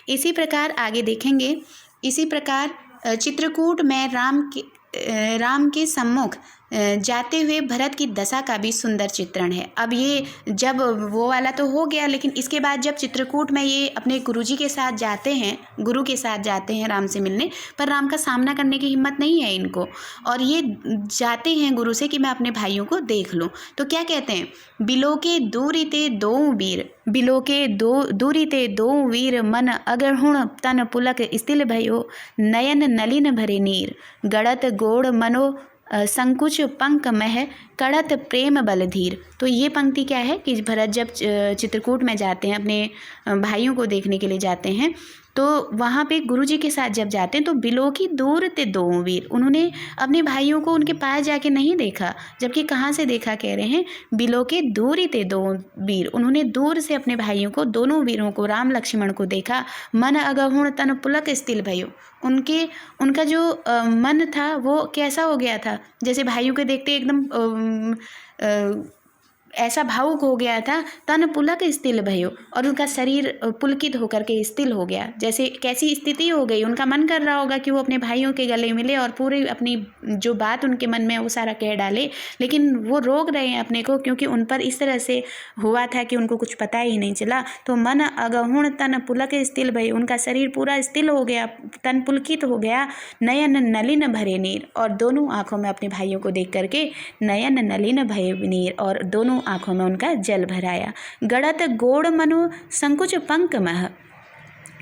इसी प्रकार आगे देखेंगे, इसी प्रकार चित्रकूट में राम के सम्मुख जाते हुए भरत की दशा का भी सुंदर चित्रण है। अब ये जब वो वाला तो हो गया, लेकिन इसके बाद जब चित्रकूट में ये अपने गुरुजी के साथ जाते हैं, गुरु के साथ जाते हैं राम से मिलने, पर राम का सामना करने की हिम्मत नहीं है इनको, और ये जाते हैं गुरु से कि मैं अपने भाइयों को देख लूँ। तो क्या कहते हैं, बिलो के दूरी ते दो वीर, बिलो के दूरी ते दो वीर, मन अगहुण तन पुलक स्थिल भयो, नयन नलिन भरे नीर, गड़त गोड़ मनो संकुच पंक मह, कड़त प्रेम बल धीर। तो ये पंक्ति क्या है कि भरत जब चित्रकूट में जाते हैं, अपने भाइयों को देखने के लिए जाते हैं, तो वहाँ पे गुरुजी के साथ जब जाते हैं तो बिलो की दूर ते दो वीर, उन्होंने अपने भाइयों को उनके पास जाके नहीं देखा, जबकि कहाँ से देखा, कह रहे हैं बिलो के दूरी ते दो वीर, उन्होंने दूर से अपने भाइयों को, दोनों वीरों को, राम लक्ष्मण को देखा। मन अगहुण तन पुलक स्थिल भयो, उनका जो मन था वो कैसा हो गया था, जैसे भाइयों को देखते एकदम ऐसा भावुक हो गया था, तन पुलक स्थिल भयो, और उनका शरीर पुलकित होकर के स्थिल हो गया। जैसे कैसी स्थिति हो गई, उनका मन कर रहा होगा कि वो अपने भाइयों के गले मिले और पूरी अपनी जो बात उनके मन में है वो सारा कह डाले, लेकिन वो रोक रहे हैं अपने को, क्योंकि उन पर इस तरह से हुआ था कि उनको कुछ पता ही नहीं चला। तो मन अगहुण तन पुलक स्थिल भयो, उनका शरीर पूरा स्थिल हो गया, तन पुलकित हो गया। नयन नलिन भरे नीर, और दोनों आंखों में अपने भाइयों को देख करके नयन नलिन भये नीर, और दोनों आंखों में उनका जल भराया। गड़त गोड़ मनु संकुच पंक मह,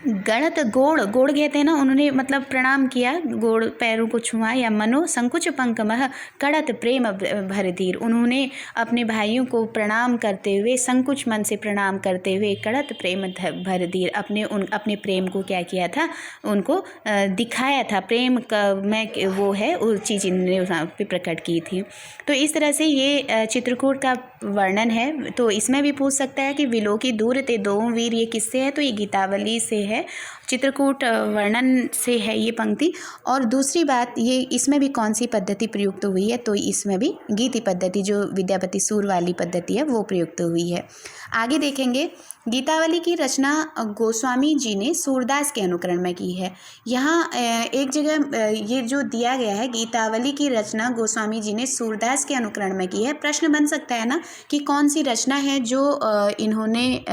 गणत गोड़, गोड़ कहते हैं ना, उन्होंने मतलब प्रणाम किया, गोड़ पैरों को छुआ, या मनो संकुच पंकमह कड़त प्रेम भर धीर, उन्होंने अपने भाइयों को प्रणाम करते हुए, संकुच मन से प्रणाम करते हुए कड़त प्रेम भर धीर, अपने प्रेम को क्या किया था, उनको दिखाया था, प्रेम का में वो है वो चीज़ इन्होंने वहाँ पे प्रकट की थी। तो इस तरह से ये चित्रकूट का वर्णन है। तो इसमें भी पूछ सकता है कि विलोकी दूर ते दो वीर, ये किससे है, तो ये गीतावली से है, चित्रकूट वर्णन से है ये पंक्ति। और दूसरी बात, ये इसमें भी कौन सी पद्धति प्रयुक्त हुई है, तो इसमें भी गीति पद्धति, जो विद्यापति सूर वाली पद्धति है, वो प्रयुक्त हुई है। आगे देखेंगे, गीतावली की रचना गोस्वामी जी ने सूरदास के अनुकरण में की है। यहाँ एक जगह ये जो दिया गया है, गीतावली की रचना गोस्वामी जी ने सूरदास के अनुकरण में की है। प्रश्न बन सकता है ना कि कौन सी रचना है जो इन्होंने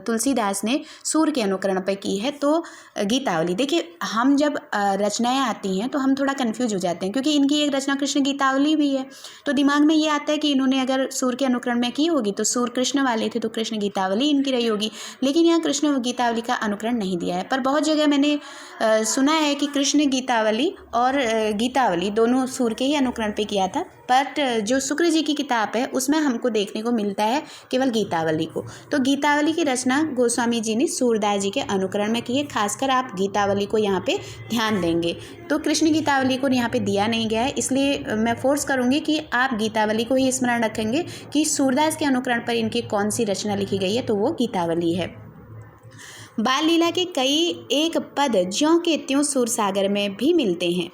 तुलसीदास ने सूर के अनुकरण पे की है, तो गीतावली। देखिए, हम जब रचनाएं आती हैं तो हम थोड़ा कन्फ्यूज हो जाते हैं, क्योंकि इनकी एक रचना कृष्ण गीतावली भी है, तो दिमाग में ये आता है कि इन्होंने अगर सूर के अनुकरण में की होगी तो सूर कृष्ण वाले थे, तो कृष्ण गीतावली इनकी रही होगी। लेकिन यहाँ कृष्ण गीतावली का अनुकरण नहीं दिया है, पर बहुत जगह मैंने सुना है कि कृष्ण गीतावली और गीतावली दोनों सूर के ही अनुकरण पे किया था, बट जो शुक्र जी की किताब है उसमें हमको देखने को मिलता है केवल गीतावली को। तो गीतावली की रचना गोस्वामी जी ने सूरदास जी के अनुकरण में की है। खासकर आप गीतावली को यहाँ पे ध्यान देंगे, तो कृष्ण गीतावली को यहाँ पे दिया नहीं गया है, इसलिए मैं फोर्स करूँगी कि आप गीतावली को ही स्मरण रखेंगे कि सूरदास के अनुकरण पर इनकी कौन सी रचना लिखी गई है, तो वो गीतावली है। बाल लीला के कई एक पद ज्यों के त्यों सूरसागर में भी मिलते हैं।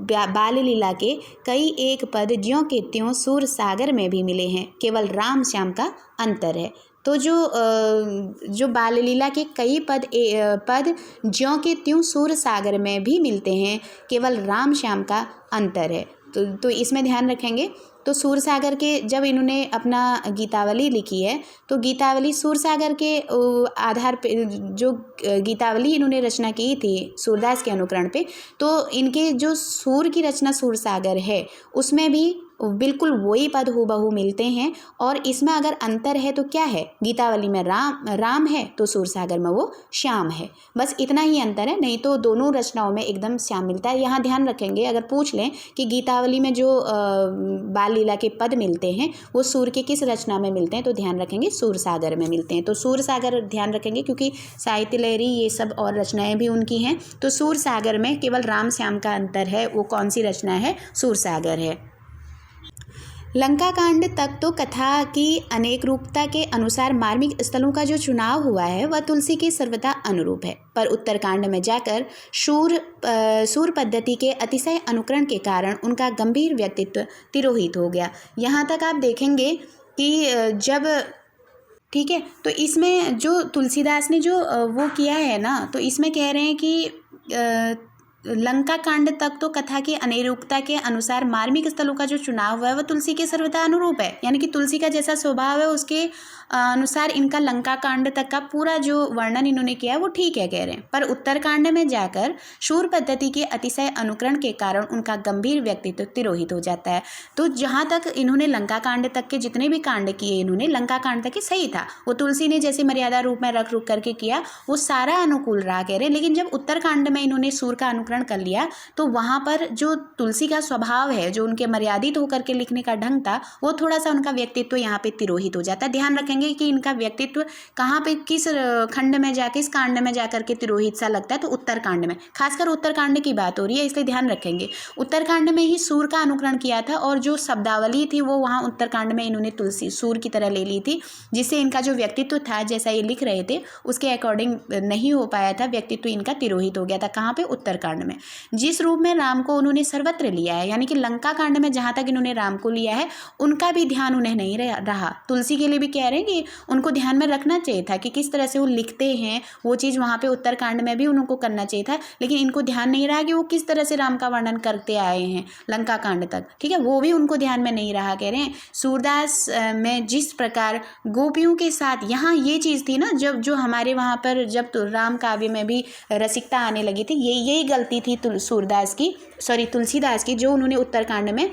बाल लीला के कई एक पद ज्यों के त्यों सूरसागर में भी मिले हैं, केवल राम श्याम का अंतर है। तो जो बाल लीला के कई पद ज्यों के त्यों सूरसागर में भी मिलते हैं, केवल राम श्याम का अंतर है। तो इसमें ध्यान रखेंगे। तो सूरसागर के जब इन्होंने अपना गीतावली लिखी है, तो गीतावली सूरसागर के आधार पे, जो गीतावली इन्होंने रचना की थी सूरदास के अनुकरण पे, तो इनके जो सूर की रचना सूरसागर है उसमें भी बिल्कुल वही पद हूबहू मिलते हैं। और इसमें अगर अंतर है तो क्या है, गीतावली में राम है तो सूरसागर में वो श्याम है, बस इतना ही अंतर है, नहीं तो दोनों रचनाओं में एकदम श्याम मिलता है। यहाँ ध्यान रखेंगे, अगर पूछ लें कि गीतावली में जो बाल लीला के पद मिलते हैं वो सूर के किस रचना में मिलते हैं, तो ध्यान रखेंगे सूरसागर में मिलते हैं। तो सूरसागर ध्यान रखेंगे, क्योंकि साहित्य लहरी ये सब और रचनाएं भी उनकी हैं। तो सूरसागर में केवल राम श्याम का अंतर है, वो कौन सी रचना है, सूरसागर है। लंका कांड तक तो कथा की अनेक रूपता के अनुसार मार्मिक स्थलों का जो चुनाव हुआ है वह तुलसी के सर्वथा अनुरूप है, पर उत्तरकांड में जाकर सूर पद्धति के अतिशय अनुकरण के कारण उनका गंभीर व्यक्तित्व तिरोहित हो गया। यहाँ तक आप देखेंगे कि जब, ठीक है, तो इसमें जो तुलसीदास ने जो वो किया है ना, तो इसमें कह रहे हैं कि लंका कांड तक तो कथा की अनिरूपता के अनुसार मार्मिक स्थलों का जो चुनाव हुआ है वह तुलसी के सर्वथा अनुरूप है, यानी कि तुलसी का जैसा स्वभाव है उसके अनुसार इनका लंका कांड तक का पूरा जो वर्णन इन्होंने किया है वो ठीक है कह रहे हैं। पर उत्तरकांड में जाकर शूर पद्धति के अतिशय अनुकरण के कारण उनका गंभीर व्यक्तित्व तिरोहित हो जाता है। तो जहाँ तक इन्होंने लंका कांड तक के जितने भी कांड किए, इन्होंने लंका कांड तक के सही था, वो तुलसी ने जैसे मर्यादा रूप में रख रुक करके किया वो सारा अनुकूल रहा कह रहे। लेकिन जब उत्तरकांड में इन्होंने सूर का अनुकरण कर लिया तो वहाँ पर जो तुलसी का स्वभाव है, जो उनके मर्यादित होकर के लिखने का ढंग था, वो थोड़ा सा उनका व्यक्तित्व यहाँ पे तिरोहित हो जाता है। ध्यान रखेंगे देखेंगे कि इनका व्यक्तित्व कहाँ पे किस खंड में किस कांड में जाकर के तिरोहित सा लगता है, तो उत्तरकांड में, खासकर उत्तरकांड की बात हो रही है, इसलिए ध्यान रखेंगे। उत्तरकांड में ही सूर का अनुकरण किया था और जो शब्दावली थी वो वहाँ उत्तरकांड में इन्होंने तुलसी सूर की तरह ले ली थी, जिससे इनका जो व्यक्तित्व था जैसा ये लिख रहे थे उसके अकॉर्डिंग नहीं हो पाया था, व्यक्तित्व इनका तिरोहित हो गया था। कहाँ पे? उत्तरकांड में। जिस रूप में राम को उन्होंने सर्वत्र लिया है, यानी कि लंका कांड में जहाँ तक इन्होंने राम को लिया है उनका भी ध्यान उन्हें नहीं रहा। तुलसी के लिए भी कह रहे हैं कि उनको ध्यान में रखना चाहिए था कि किस तरह से वो लिखते हैं, वो चीज़ वहाँ पे उत्तरकांड में भी उनको करना चाहिए था, लेकिन इनको ध्यान नहीं रहा कि वो किस तरह से राम का वर्णन करते आए हैं लंका कांड तक, ठीक है, वो भी उनको ध्यान में नहीं रहा। कह रहे हैं सूरदास में जिस प्रकार गोपियों के साथ यहाँ ये चीज़ थी ना, जब जो हमारे वहाँ पर जब तो राम काव्य में भी रसिकता आने लगी थी, यही गलती थी तुलसीदास की, जो उन्होंने उत्तरकांड में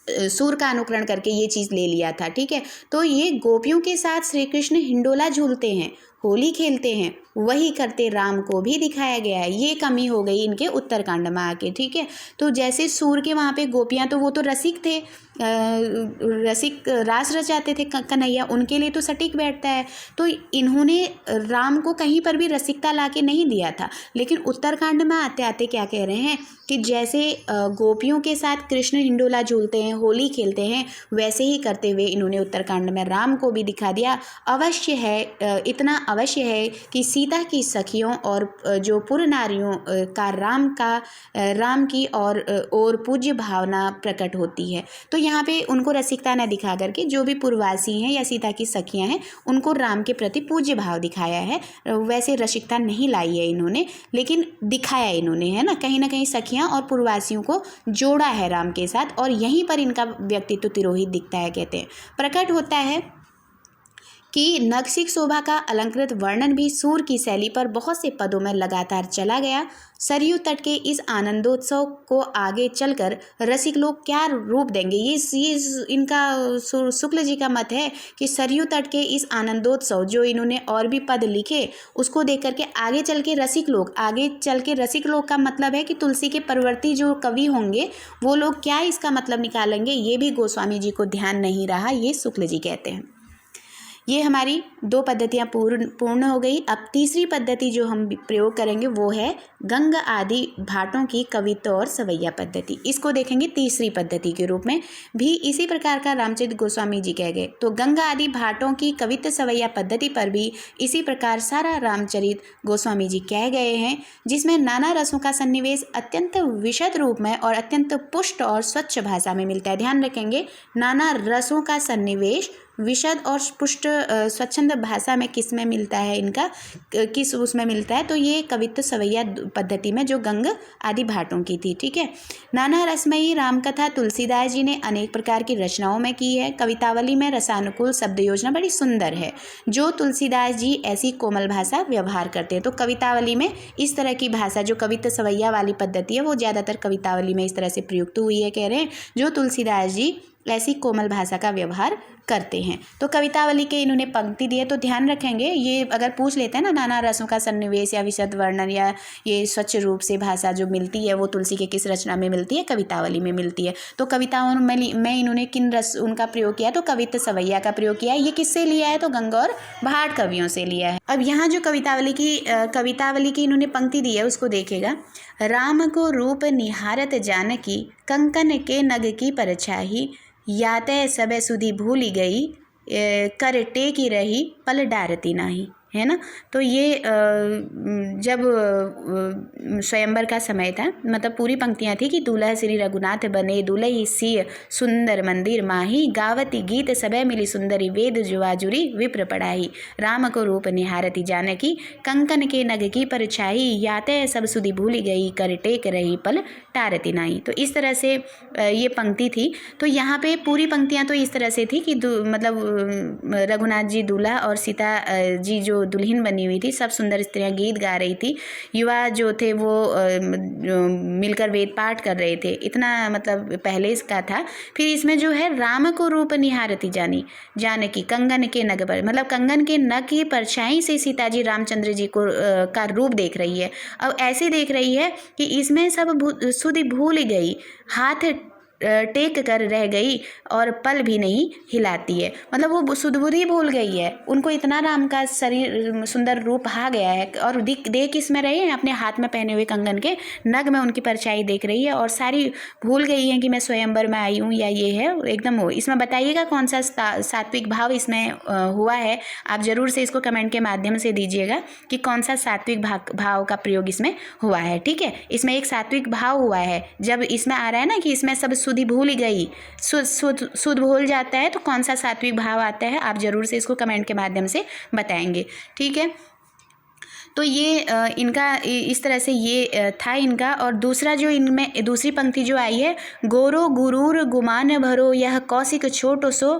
सूर का अनुकरण करके ये चीज़ ले लिया था, ठीक है। तो ये गोपियों के साथ श्री कृष्ण हिंडोला झूलते हैं, होली खेलते हैं, वही करते राम को भी दिखाया गया है। ये कमी हो गई इनके उत्तरकांड में आके, ठीक है। तो जैसे सूर के वहाँ पे गोपियाँ, तो वो तो रसिक थे, रसिक रास रचाते थे कन्हैया, उनके लिए तो सटीक बैठता है। तो इन्होंने राम को कहीं पर भी रसिकता ला के नहीं दिया था, लेकिन उत्तरकांड में आते आते क्या कह रहे हैं कि जैसे गोपियों के साथ कृष्ण हिंडोला झूलते हैं, होली खेलते हैं, वैसे ही करते हुए इन्होंने उत्तरकांड में राम को भी दिखा दिया। अवश्य है, इतना अवश्य है कि सीता की सखियों और जो पुर नारियों का राम की और पूज्य भावना प्रकट होती है। तो यहाँ पे उनको रसिकता न दिखा करके जो भी पुरवासी हैं या सीता की सखियाँ हैं उनको राम के प्रति पूज्य भाव दिखाया है। वैसे रसिकता नहीं लाई है इन्होंने, लेकिन दिखाया इन्होंने, है ना कहीं सखियाँ और पुरवासियों को जोड़ा है राम के साथ, और यहीं पर इनका व्यक्तित्व तिरोहित दिखता है। कहते हैं प्रकट होता है कि नगसिक शोभा का अलंकृत वर्णन भी सूर की शैली पर बहुत से पदों में लगातार चला गया। सरयू तट के इस आनंदोत्सव को आगे चलकर रसिक लोग क्या रूप देंगे, ये इनका शुक्ल जी का मत है कि सरयू तट के इस आनंदोत्सव, जो इन्होंने और भी पद लिखे, उसको देख करके आगे चल के रसिक लोग का मतलब है कि तुलसी के परवर्ती जो कवि होंगे वो लोग क्या इसका मतलब निकालेंगे, ये भी गोस्वामी जी को ध्यान नहीं रहा, ये शुक्ल जी कहते हैं। ये हमारी 2 पद्धतियाँ पूर्ण हो गई। अब तीसरी पद्धति जो हम प्रयोग करेंगे वो है गंग आदि भाटों की कवित्व और सवैया पद्धति। इसको देखेंगे तीसरी पद्धति के रूप में। भी इसी प्रकार का रामचरित गोस्वामी जी कह गए, तो गंग आदि भाटों की कवित्व सवैया पद्धति पर भी इसी प्रकार सारा रामचरित गोस्वामी जी कह गए हैं, जिसमें नाना रसों का सन्निवेश अत्यंत विशद रूप में और अत्यंत पुष्ट और स्वच्छ भाषा में मिलता है। ध्यान रखेंगे, नाना रसों का सन्निवेश विशद और पुष्ट स्वच्छंद भाषा में किस में मिलता है, इनका किस उसमें मिलता है, तो ये कवित्व सवैया पद्धति में जो गंग आदि भाटों की थी, ठीक है। नाना रसमयी रामकथा तुलसीदास जी ने अनेक प्रकार की रचनाओं में की है। कवितावली में रसानुकूल शब्द योजना बड़ी सुंदर है, जो तुलसीदास जी ऐसी कोमल भाषा व्यवहार करते हैं। तो कवितावली में इस तरह की भाषा, जो कवित्व सवैया वाली पद्धति है, वो ज़्यादातर कवितावली में इस तरह से प्रयुक्त हुई है। कह रहे हैं जो तुलसीदास जी ऐसी कोमल भाषा का व्यवहार करते हैं। तो कवितावली के इन्होंने पंक्ति दी है, तो ध्यान रखेंगे, ये अगर पूछ लेते हैं ना, नाना रसों का सन्निवेश या विशद वर्णन या ये स्वच्छ रूप से भाषा जो मिलती है वो तुलसी के किस रचना में मिलती है, कवितावली में मिलती है। तो कविताओं में इन्होंने किन रस उनका प्रयोग किया, तो कवित्व सवैया का प्रयोग किया है। ये किससे लिया है, तो गंगा और भाट कवियों से लिया है। अब यहाँ जो कवितावली की इन्होंने पंक्ति दी है उसको देखेगा। राम को रूप निहारत जानकी, कंकन के नग की परछाही, याते सबे सुधी भूली गई, कर टेकी रही पल डारती नाही, है ना। तो ये जब स्वयंवर का समय था, मतलब पूरी पंक्तियाँ थी कि दूल्हा श्री रघुनाथ बने, दुलही सिय सुंदर मंदिर माही, गावती गीत सबे मिली सुंदरी, वेद जुआजुरी विप्र पढ़ाई, राम को रूप निहारती जानकी, कंकन के नग की परछाई, याते सब सुधी भूली गई, कर टेक रही पल टारती नाही। तो इस तरह से ये पंक्ति थी। तो यहाँ पे पूरी पंक्तियाँ तो इस तरह से थी कि मतलब रघुनाथ जी दूल्हा और सीता जी जो दुल्हन बनी हुई थी, सब सुंदर स्त्रियां गीत गा रही थी, युवा जो थे वो मिलकर वेद पाठ कर रहे थे। इतना मतलब पहले इसका था। फिर इसमें जो है राम को रूप निहारती जानकी, कंगन के नग पर, मतलब कंगन के नग की परछाई से सीता जी रामचंद्र जी को का रूप देख रही है। अब ऐसे देख रही है कि इसमें सब सुधि भूल गई, हाथ टेक कर रह गई और पल भी नहीं हिलाती है। मतलब वो सुध-बुध ही भूल गई है, उनको इतना राम का शरीर सुंदर रूप आ गया है और देख इसमें रही है अपने हाथ में पहने हुए कंगन के नग में उनकी परछाई देख रही है और सारी भूल गई है कि मैं स्वयंवर में आई हूँ या ये है एकदम हो। इसमें बताइएगा कौन सा सात्विक भाव इसमें हुआ है, आप ज़रूर से इसको कमेंट के माध्यम से दीजिएगा कि कौन सा सात्विक भाव का प्रयोग इसमें हुआ है। ठीक है, इसमें एक सात्विक भाव हुआ है। जब इसमें आ रहा है ना कि इसमें सब सुधि भूल गई, सुध भूल जाता है, तो कौन सा सात्विक भाव आता है आप ज़रूर से इसको कमेंट के माध्यम से बताएंगे। ठीक है, तो ये इनका इस तरह से ये था इनका। और दूसरा जो इनमें दूसरी पंक्ति जो आई है, गोरो गुरूर गुमान भरो यह कौशिक छोटो सो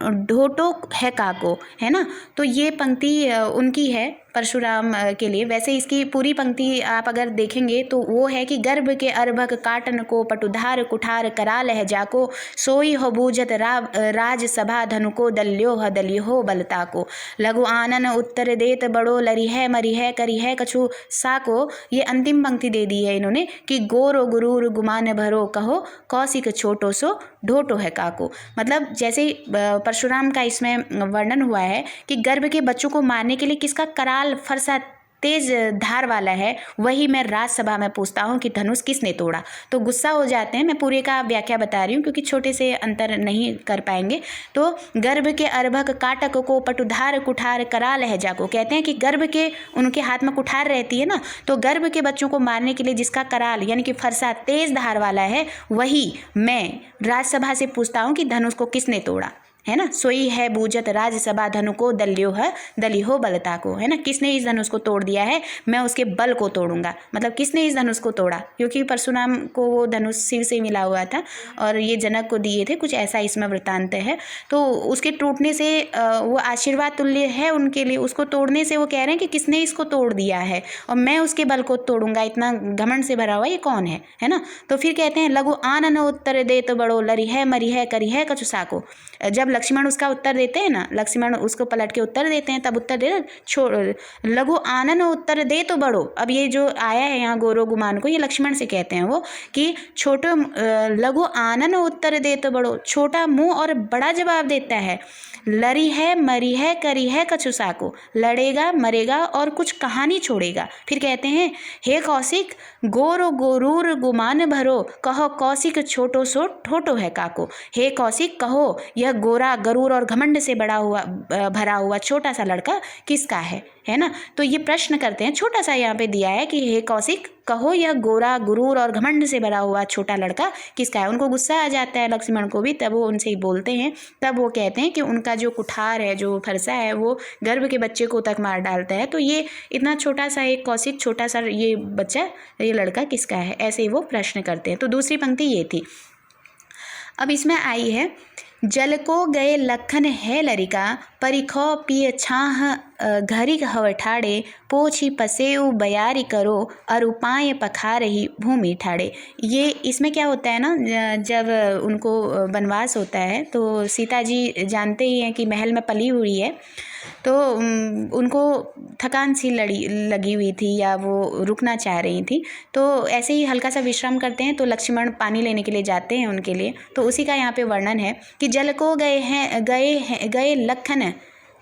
ढोटो है काको, है ना। तो ये पंक्ति उनकी है परशुराम के लिए। वैसे इसकी पूरी पंक्ति आप अगर देखेंगे तो वो है कि गर्भ के अर्भक काटन को पटुधार कुठार कराल है जाको सोई हो बूझत राज सभा धनु को दल्यो हो बलता को लघु आनन उत्तर देत बड़ो लरी है मरी है करी है कछु साको। ये अंतिम पंक्ति दे दी है इन्होंने कि गोरो गुरूर गुमान भरो कहो कौशिक छोटो सो ढोटो है काको। मतलब जैसे परशुराम का इसमें वर्णन हुआ है कि गर्भ के बच्चों को मारने के लिए किसका कराल फरसा तेज धार वाला है, वही मैं राजसभा में पूछता हूँ कि धनुष किसने तोड़ा। तो गुस्सा हो जाते हैं। मैं पूरे का व्याख्या बता रही हूँ क्योंकि छोटे से अंतर नहीं कर पाएंगे। तो गर्भ के अर्भक काटक को पटुधार कुठार कराल है जाको, कहते हैं कि गर्भ के उनके हाथ में कुठार रहती है ना, तो गर्भ के बच्चों को मारने के लिए जिसका कराल यानी कि फरसा तेज धार वाला है, वही मैं राजसभा से पूछता हूँ कि धनुष को किसने तोड़ा, है ना। सोई है बूझत राजसभा धनु को दली हो बलता को, है ना। किसने इस धनुष को तोड़ दिया है, मैं उसके बल को तोड़ूंगा। मतलब किसने इस धनुष को तोड़ा, क्योंकि परशुराम को वो धनुष शिव से मिला हुआ था और ये जनक को दिए थे, कुछ ऐसा इसमें वृत्तांत है। तो उसके टूटने से वो आशीर्वाद तुल्य है उनके लिए, उसको तोड़ने से वो कह रहे हैं कि किसने इसको तोड़ दिया है और मैं उसके बल को तोड़ूंगा। इतना घमंड से भरा हुआ ये कौन है ना। तो फिर कहते हैं लघु आनन उत्तर दे तो बड़ो लरी है मरी है करी है कछु साको। जब लक्ष्मण उसका उत्तर देते हैं ना, लक्ष्मण उसको पलट के उत्तर देते हैं, तब उत्तर दे लघु आनन उत्तर दे तो बड़ो। अब ये जो आया है यहाँ गोरो गुमान को, ये लक्ष्मण से कहते हैं वो कि छोटो लघु आनन उत्तर दे तो बड़ो, छोटा मुंह और बड़ा जवाब देता है। लरी है मरी है करी है कछुसा को, लड़ेगा मरेगा और कुछ कहानी छोड़ेगा। फिर कहते हैं हे कौशिक गोरो गोरूर गुमान भरो कहो कौशिक छोटो सो ठोटो है काको। हे कौशिक कहो यह गोरा गरूर और घमंड से भरा हुआ छोटा सा लड़का किसका है ना। तो ये प्रश्न करते हैं, छोटा सा यहाँ पे दिया है कि हे कौशिक कहो यह गोरा गुरूर और घमंड से भरा हुआ छोटा लड़का किसका है। उनको गुस्सा आ जाता है लक्ष्मण को भी, तब वो उनसे ही बोलते हैं। तब वो कहते हैं कि उनका जो कुठार है, जो फरसा है, वो गर्भ के बच्चे को तक मार डालता है। तो ये इतना छोटा सा एक कौशिक, छोटा सा ये बच्चा, ये लड़का किसका है, ऐसे ही वो प्रश्न करते हैं। तो दूसरी पंक्ति ये थी। अब इसमें आई है जल को गए लखन है लरिका परिखो पिय छाह घरी हवठाड़े पोछी पसेऊ बयारी करो अरुपाए पखारही भूमि ठाड़े। ये इसमें क्या होता है ना, जब उनको वनवास होता है तो सीता जी जानते ही हैं कि महल में पली हुई है, तो उनको थकान सी लगी हुई थी या वो रुकना चाह रही थी। तो ऐसे ही हल्का सा विश्राम करते हैं, तो लक्ष्मण पानी लेने के लिए जाते हैं उनके लिए। तो उसी का यहाँ पे वर्णन है कि जल को गए लखन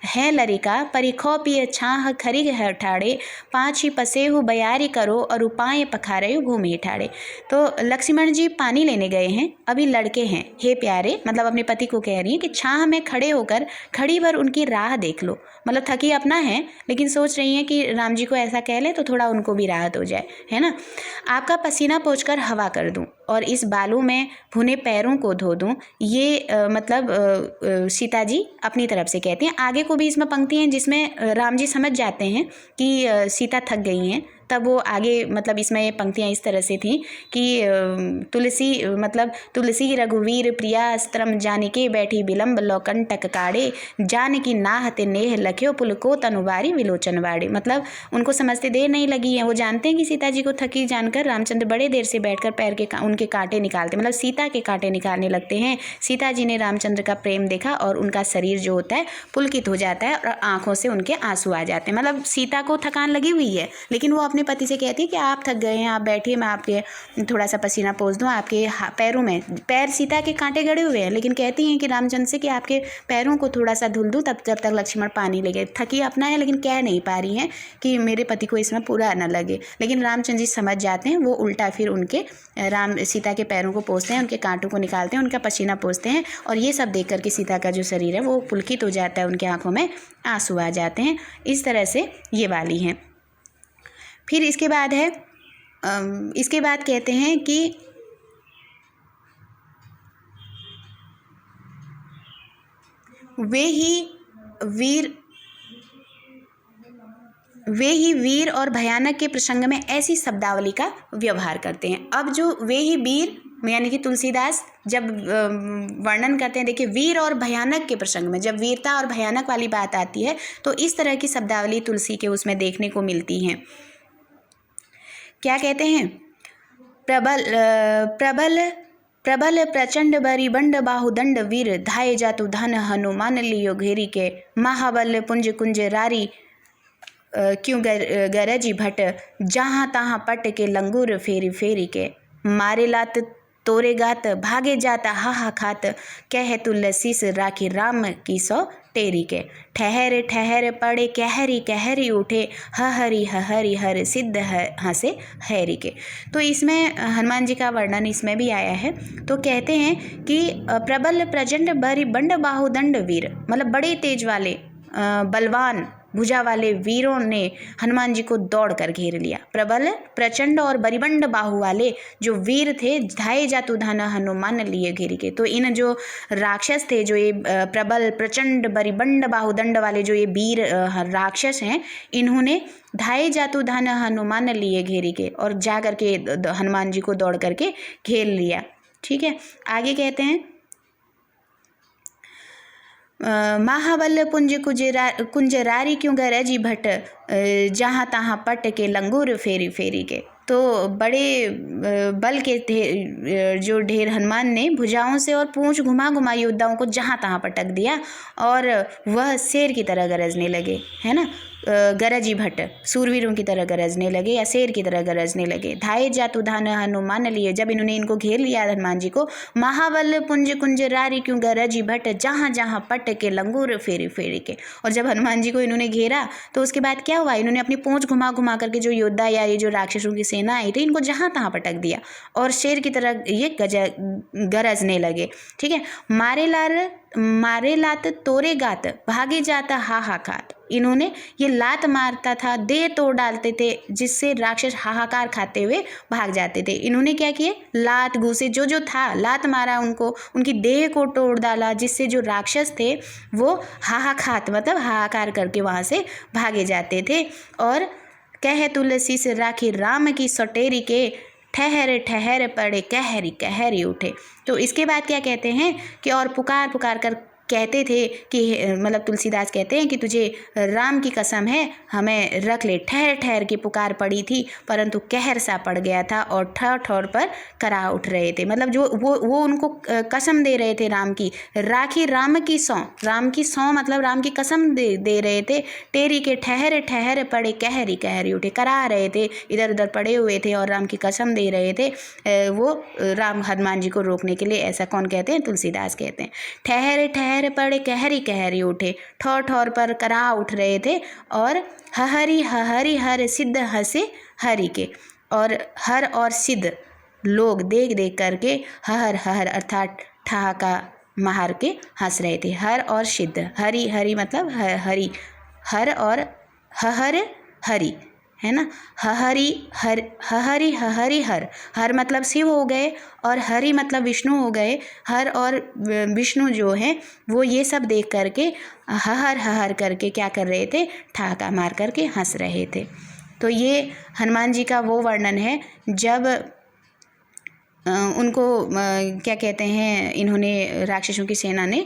है लरिका परिखो पिय छाह खरी ठाड़े पाँची पसेहु बयारी करो और उपाय पखारे भूमि ठाड़े। तो लक्ष्मण जी पानी लेने गए हैं, अभी लड़के हैं, हे प्यारे, मतलब अपने पति को कह रही है कि छाह में खड़े होकर खड़ी भर उनकी राह देख लो। मतलब थकी अपना है, लेकिन सोच रही हैं कि राम जी को ऐसा कह ले तो थोड़ा उनको भी राहत हो जाए, है ना। आपका पसीना पोंछकर हवा कर दूं और इस बालू में भुने पैरों को धो दूं। ये मतलब सीता जी अपनी तरफ से कहती हैं। आगे को भी इसमें पंक्ति हैं जिसमें राम जी समझ जाते हैं कि सीता थक गई हैं, तब वो आगे मतलब इसमें ये पंक्तियाँ इस तरह से थी कि तुलसी रघुवीर प्रिया स्त्रम जानिके बैठी विलम्ब लौकंटक काड़े जानकी नाहते नेह लख्यो पुलको तनुवारी विलोचन वाड़े। मतलब उनको समझते देर नहीं लगी है, वो जानते हैं कि सीता जी को थकी जानकर रामचंद्र बड़े देर से बैठकर पैर के उनके कांटे निकालते, मतलब सीता के कांटे निकालने लगते हैं। सीता जी ने रामचंद्र का प्रेम देखा और उनका शरीर जो होता है पुलकित हो जाता है और आंखों से उनके आंसू आ जाते हैं। मतलब सीता को थकान लगी हुई है, लेकिन वो अपने पति से कहती है कि आप थक गए हैं, आप बैठिए, मैं आपके थोड़ा सा पसीना पोंछ दूँ आपके पैरों में। पैर सीता के कांटे गड़े हुए हैं, लेकिन कहती हैं कि रामचंद्र से कि आपके पैरों को थोड़ा सा धुल दूँ तब जब तक लक्ष्मण पानी लेंगे। थकी अपना है लेकिन कह नहीं पा रही हैं कि मेरे पति को इसमें पूरा न लगे। लेकिन रामचंद्र जी समझ जाते हैं, वो उल्टा फिर उनके सीता के पैरों को पोंछते हैं, उनके कांटों को निकालते हैं, उनका पसीना पोंछते हैं। और ये सब देख करके सीता का जो शरीर है वो पुलकित हो जाता है, उनकी आंखों में आंसू आ जाते हैं। इस तरह से ये वाली हैं। फिर इसके बाद है, इसके बाद कहते हैं कि वे ही वीर और भयानक के प्रसंग में ऐसी शब्दावली का व्यवहार करते हैं। अब जो वे ही वीर यानी कि तुलसीदास जब वर्णन करते हैं, देखिए वीर और भयानक के प्रसंग में जब वीरता और भयानक वाली बात आती है तो इस तरह की शब्दावली तुलसी के उसमें देखने को मिलती हैं। क्या कहते हैं? प्रबल प्रचंड बरिबंड बाहुदंड वीर धाये जातु धन हनुमान लियो घेरी के महाबल पुंज कुंज रारी क्यों गरजी भट जहाँ तहाँ पट के लंगूर फेरी फेरी के मारे लात तोरे गात भागे जाता हा खात कह तुलसी से राखी राम की सौ टेरी के ठहरे ठहरे पड़े कहरी कहरी उठे हरी हर सिद्ध हंसे हैरी के। तो इसमें हनुमान जी का वर्णन इसमें भी आया है। तो कहते हैं कि प्रबल प्रचंड बरी बंड बाहुदंड वीर, मतलब बड़े तेज वाले बलवान भुजा वाले वीरों ने हनुमान जी को दौड़ कर घेर लिया। प्रबल प्रचंड और बरिबंड बाहु वाले जो वीर थे, धाये जातु धन हनुमान लिए घेरी के। तो इन जो राक्षस थे, जो ये प्रबल प्रचंड बरिबंड बाहुदंड वाले जो ये वीर राक्षस हैं, इन्होंने धाये जातु धन हनुमान लिए घेरी के और जा करके हनुमान जी को दौड़ करके घेर लिया। ठीक है, आगे कहते हैं महाबल पुंज कुंजरारी क्यों गरजी भट जहाँ तहाँ पट के लंगूर फेरी फेरी के। तो बड़े बल के जो ढेर हनुमान ने भुजाओं से और पूंछ घुमा घुमा योद्धाओं को जहाँ तहाँ पटक दिया और वह शेर की तरह गरजने लगे, है ना। गरजी भट्ट सूरवीरों की तरह गरजने लगे या शेर की तरह गरजने लगे। धाये जातु धन हनुमान लिए, जब इन्होंने इनको घेर लिया हनुमान जी को, महाबल पुंज कुंजरारी क्यों गरजी भट्ट जहाँ जहाँ पट के लंगूर फेरी फेरी के। और जब हनुमान जी को इन्होंने घेरा तो उसके बाद क्या हुआ, इन्होंने अपनी पूंछ घुमा घुमा करके जो योद्धा या ये जो राक्षसों की सेना आई थी इनको जहाँ तहाँ पटक दिया और शेर की तरह ये गरजने लगे। ठीक है, मारे लात तोरे गात भागे जाता हाहाकार। इन्होंने ये लात मारता था, देह तोड़ डालते थे, जिससे राक्षस हाहाकार खाते हुए भाग जाते थे। इन्होंने क्या किए, लात घूसे जो था लात मारा उनको, उनकी देह को तोड़ डाला, जिससे जो राक्षस थे वो मतलब हाहाकार करके वहाँ से भागे जाते थे। और कह तुलसी से राखी राम की सटेरी के ठहरे ठहरे पड़े कहरी कहरी उठे। तो इसके बाद क्या कहते हैं कि और पुकार पुकार कर कहते थे कि मतलब तुलसीदास कहते हैं कि तुझे राम की कसम है हमें रख ले। ठहर ठहर की पुकार पड़ी थी, परंतु कहर सा पड़ गया था और ठौर ठौर पर करा उठ रहे थे। मतलब जो वो उनको कसम दे रहे थे राम की, राखी राम की सौ मतलब राम की कसम दे रहे थे। टेरी के ठहर ठहर पड़े कहरी कहरी उठे, करा रहे थे, इधर उधर पड़े हुए थे और राम की कसम दे रहे थे। वो राम हनुमान जी को रोकने के लिए। ऐसा कौन कहते हैं, तुलसीदास कहते हैं। ठहरे ठहर पड़े कहरी कहरी उठे, ठौर ठौर पर करा उठ रहे थे और हरी हर सिद्ध हंसे हरि के। और हर और सिद्ध लोग देख देख करके हर अर्थात ठहाका मार के हंस रहे थे। हर और सिद्ध, हरि मतलब हरि, हर और हरि है ना। हरि हर मतलब शिव हो गए और हरि मतलब विष्णु हो गए। हर और विष्णु जो हैं वो ये सब देख करके हर करके क्या कर रहे थे, ठहाका मार करके हंस रहे थे। तो ये हनुमान जी का वो वर्णन है जब उनको क्या कहते हैं, इन्होंने राक्षसों की सेना ने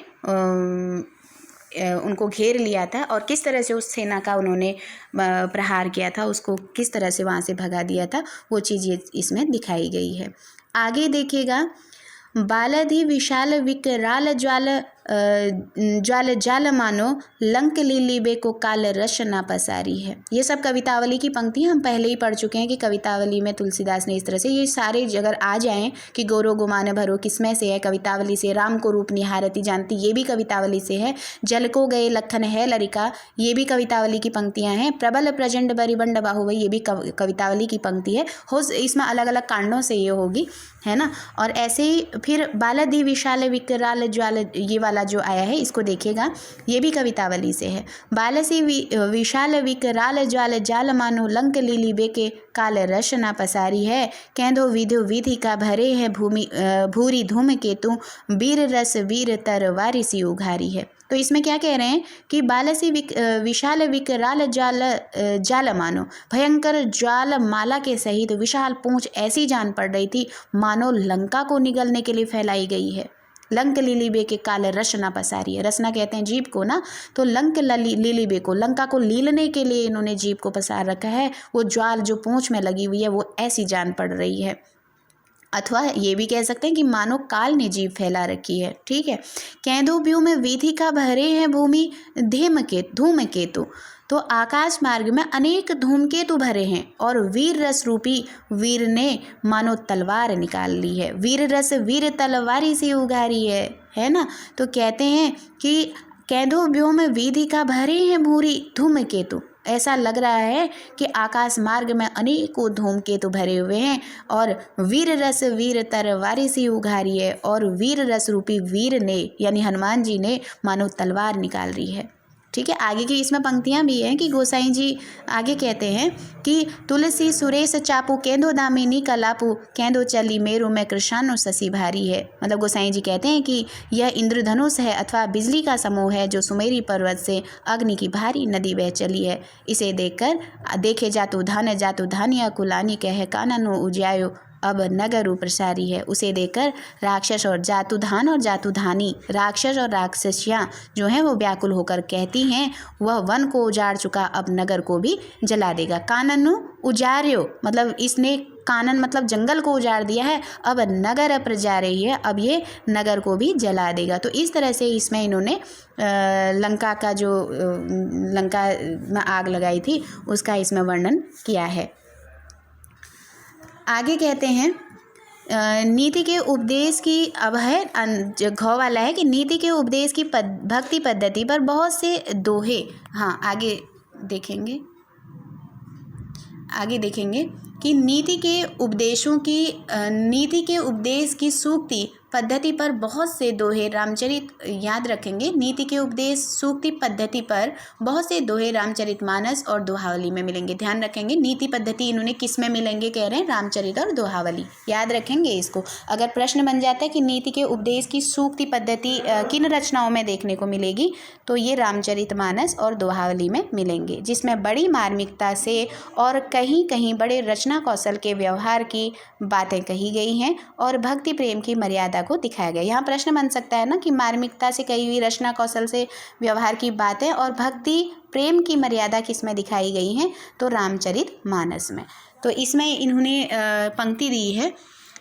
उनको घेर लिया था और किस तरह से उस सेना का उन्होंने प्रहार किया था, उसको किस तरह से वहाँ से भगा दिया था, वो चीज़ इसमें दिखाई गई है। आगे देखिएगा, बालधि विशाल विकराल ज्वाल ज्वाल ज्वाल मानो लंक लीलीबे को काल रस ना पसारी है। ये सब कवितावली की पंक्तियाँ हम पहले ही पढ़ चुके हैं कि कवितावली में तुलसीदास ने इस तरह से ये सारे अगर आ जाएं कि गोरो गुमान भरो किसमें से है, कवितावली से। राम को रूप निहारती जानती, ये भी कवितावली से है। जल को गए लखन है लरिका, ये भी कवितावली की पंक्तियाँ हैं। प्रबल प्रचंड बरिबंड बाहुबली, ये भी कवितावली की पंक्ति है। हो इसमें अलग अलग कांडों से ये होगी, है ना। और ऐसे ही फिर बालधि विशाल विकराल ज्वाल, ये वाला जो आया है इसको देखिएगा, ये भी कवितावली से है। बालसी विशाल विकराल ज्वाल जाल मानो लंक लीलीबे के काल रस ना पसारी है। कैंधो विधो विधि का भरे है भूमि भूरी धूम केतु, वीर रस वीर तरवारी सी उघारी है। तो इसमें क्या कह रहे हैं कि बालसी विशाल विकराल जाल मानो, भयंकर ज्वाल माला के सहित विशाल पूंछ ऐसी जान पड़ रही थी मानो लंका को निगलने के लिए फैलाई गई है। लंक लीलीबे के काल रस ना पसारी है, रसना कहते हैं जीभ को ना, तो लंक लीलीबे को, लंका को लीलने के लिए इन्होंने जीभ को पसार रखा है। वो ज्वाल जो पूंछ में लगी हुई है वो ऐसी जान पड़ रही है। अथवा ये भी कह सकते हैं कि मानो काल ने जीव फैला रखी है। ठीक है। कैंधो व्यू में विधि का भरे हैं भूमि धूमकेतु, तो आकाश मार्ग में अनेक धूमकेतु भरे हैं और वीर रस रूपी वीर ने मानो तलवार निकाल ली है। वीर रस वीर तलवारी से उगारी है ना। तो कहते हैं कि कैंधो व्यू में विधि का भरे हैं भूरी धूमकेतु, ऐसा लग रहा है कि आकाश मार्ग में अनेकों धूमकेतु भरे हुए हैं और वीर रस वीर तरवारी सी उघारी है, और वीर रस रूपी वीर ने यानी हनुमान जी ने मानो तलवार निकाल रही है। ठीक है। आगे की इसमें पंक्तियां भी हैं कि गोसाई जी आगे कहते हैं कि तुलसी सुरेश चापू केंदो दामिनी कलापू, केंदो चली मेरु में कृषाणु शशि भारी है। मतलब गोसाई जी कहते हैं कि यह इंद्रधनुष है अथवा बिजली का समूह है जो सुमेरी पर्वत से अग्नि की भारी नदी बह चली है। इसे देखकर देखे जातु धानिया कुलानी कहे काननो उज्यायो अब नगर प्रसारी है। उसे देखकर राक्षस और जातुधान और जातुधानी, राक्षस और राक्षसियाँ जो हैं वो व्याकुल होकर कहती हैं वह वन को उजाड़ चुका अब नगर को भी जला देगा। काननु उजार्यो मतलब इसने कानन मतलब जंगल को उजाड़ दिया है, अब नगर प्रजा रही है, अब ये नगर को भी जला देगा। तो इस तरह से इसमें इन्होंने लंका का जो लंका में आग लगाई थी उसका इसमें वर्णन किया है। आगे कहते हैं नीति के उपदेश की, अब है घ वाला है कि नीति के उपदेश की भक्ति पद्धति पर बहुत से दोहे। हाँ आगे देखेंगे कि नीति के उपदेश की सूक्ति पद्धति पर बहुत से दोहे रामचरित, याद रखेंगे नीति के उपदेश सूक्ति पद्धति पर बहुत से दोहे रामचरितमानस और दोहावली में मिलेंगे। ध्यान रखेंगे नीति पद्धति इन्होंने किस में मिलेंगे, कह रहे हैं रामचरित और दोहावली। याद रखेंगे इसको। अगर प्रश्न बन जाता है कि नीति के उपदेश की सूक्ति पद्धति किन रचनाओं में देखने को मिलेगी, तो ये रामचरितमानस और दोहावली में मिलेंगे, जिसमें बड़ी मार्मिकता से और कहीं कहीं बड़े रचना कौशल के व्यवहार की बातें कही गई हैं और भक्ति प्रेम की मर्यादा को दिखाया गया। यहाँ प्रश्न बन सकता है ना कि मार्मिकता से कही हुई, रचना कौशल से व्यवहार की बातें और भक्ति प्रेम की मर्यादा किस में दिखाई गई हैं, तो रामचरितमानस में। तो इसमें इन्होंने पंक्ति दी है,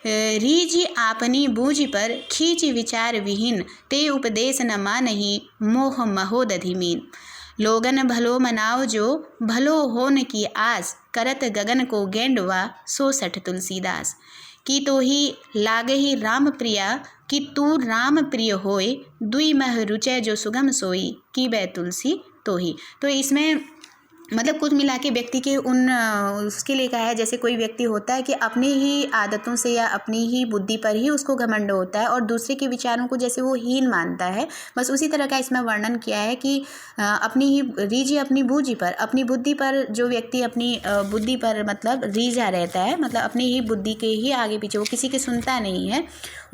रीझ आपनी बूझ पर खींच विचार विहीन, ते उपदेश न मानही मोह महोदधिमीन। लोगन भलो मनाओ जो भलो होन की आस, करत गगन को गेंडवा सो सठ तुलसीदास। कि तो ही लागहि राम प्रिया, कि तू राम प्रिय होए, दुई मह रुचय जो सुगम सोई, की बै तुलसी तो ही। तो इसमें मतलब कुछ मिला के व्यक्ति के उसके लिए कहा है, जैसे कोई व्यक्ति होता है कि अपनी ही आदतों से या अपनी ही बुद्धि पर ही उसको घमंड होता है और दूसरे के विचारों को जैसे वो हीन मानता है, बस उसी तरह का इसमें वर्णन किया है कि अपनी ही रीझ अपनी बूझी पर, अपनी बुद्धि पर जो व्यक्ति अपनी बुद्धि पर मतलब रीझा रहता है, मतलब अपनी ही बुद्धि के ही आगे पीछे, वो किसी की सुनता नहीं है,